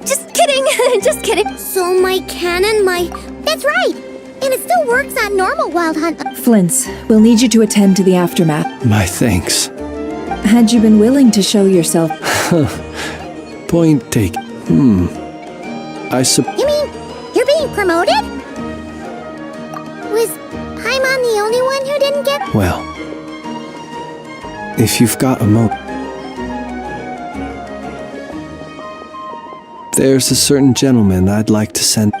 just kidding, just kidding. So my cannon, That's right! And it still works on normal Wild Hunt. Flints, we'll need you to attend to the aftermath. My thanks. Had you been willing to show yourself... Point taken. You mean, you're being promoted? Was Paimon the only one who didn't get... Well, if you've got a moment... There's a certain gentleman I'd like to send...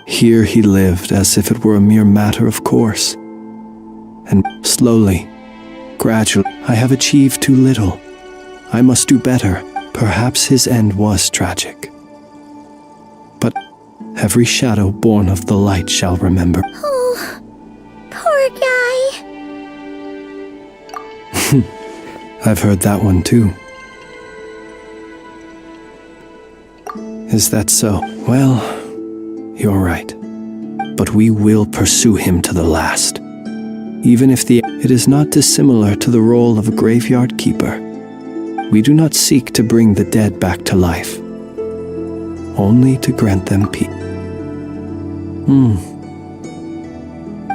Here he lived as if it were a mere matter of course. And slowly, Gradually, I have achieved too little. I must do better. Perhaps his end was tragic. But every shadow born of the light shall remember. Oh, poor guy. I've heard that one too. Is that so? Well, you're right. But we will pursue him to the last. Even if it is not dissimilar to the role of a graveyard keeper. We do not seek to bring the dead back to life, only to grant them peace.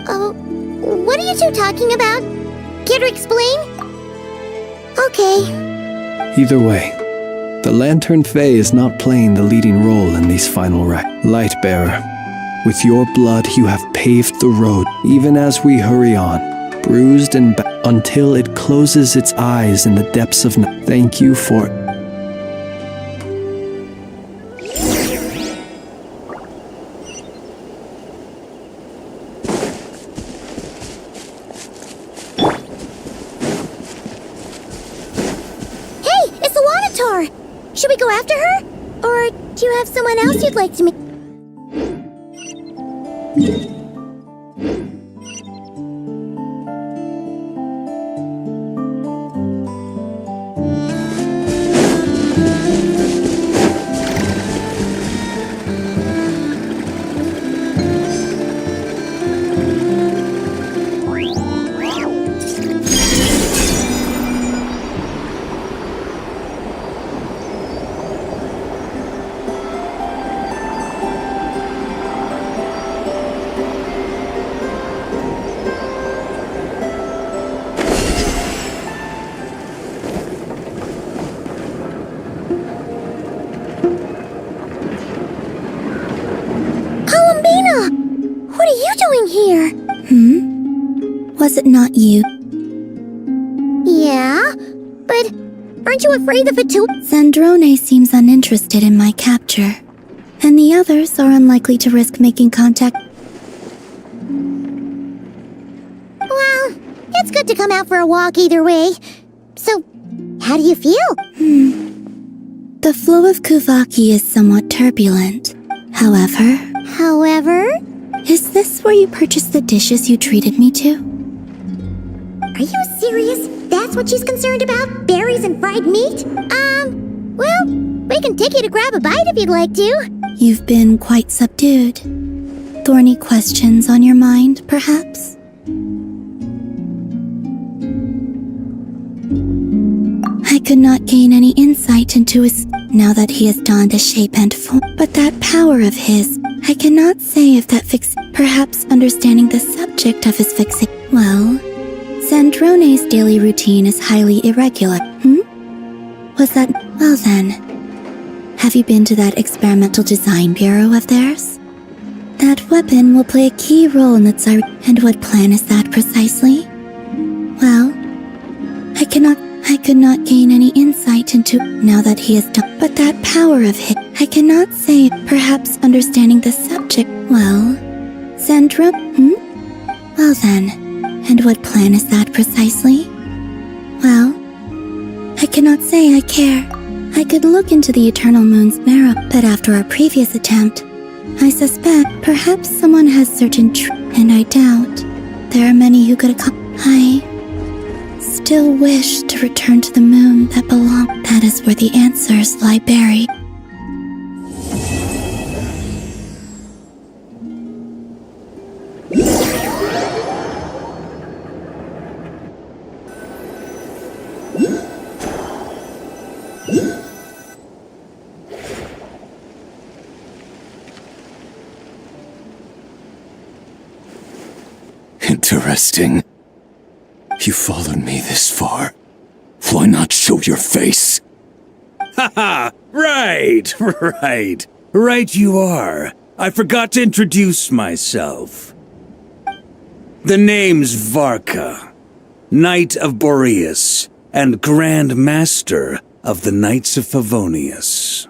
Oh, what are you two talking about? Care to explain? Okay. Either way, the Lantern Fae is not playing the leading role in these final Lightbearer, with your blood you have paved the road, even as we hurry on, bruised and until it closes its eyes in the depths of night. Thank you for... Should we go after her? Or do you have someone else you'd like to meet? Here. Was it not you? Yeah, but aren't you afraid of it too? Zandrone seems uninterested in my capture, and the others are unlikely to risk making contact. Well, it's good to come out for a walk either way. So, how do you feel? The flow of Kuvaki is somewhat turbulent. However... Is this where you purchased the dishes you treated me to? Are you serious? That's what she's concerned about? Berries and fried meat? Well, we can take you to grab a bite if you'd like to. You've been quite subdued. Thorny questions on your mind, perhaps? I could not gain any insight into his... now that he has donned a shape and form. But that power of his... I cannot say if that perhaps understanding the subject of his fixation. Well, Zandrone's daily routine is highly irregular. Was that... Well then, have you been to that experimental design bureau of theirs? That weapon will play a key role in the Tsar... And what plan is that precisely? Well, I could not gain any insight into... now that he has done... But that power of his... I cannot say, perhaps understanding the subject. Well, Well then, and what plan is that precisely? Well, I cannot say I care. I could look into the Eternal Moon's marrow, but after our previous attempt, I suspect perhaps someone has certain and I doubt there are many who could I still wish to return to the moon that belong. That is where the answers lie buried. Interesting. You followed me this far. Why not show your face? Haha! Right! Right you are. I forgot to introduce myself. The name's Varka, Knight of Boreas, and Grand Master of the Knights of Favonius.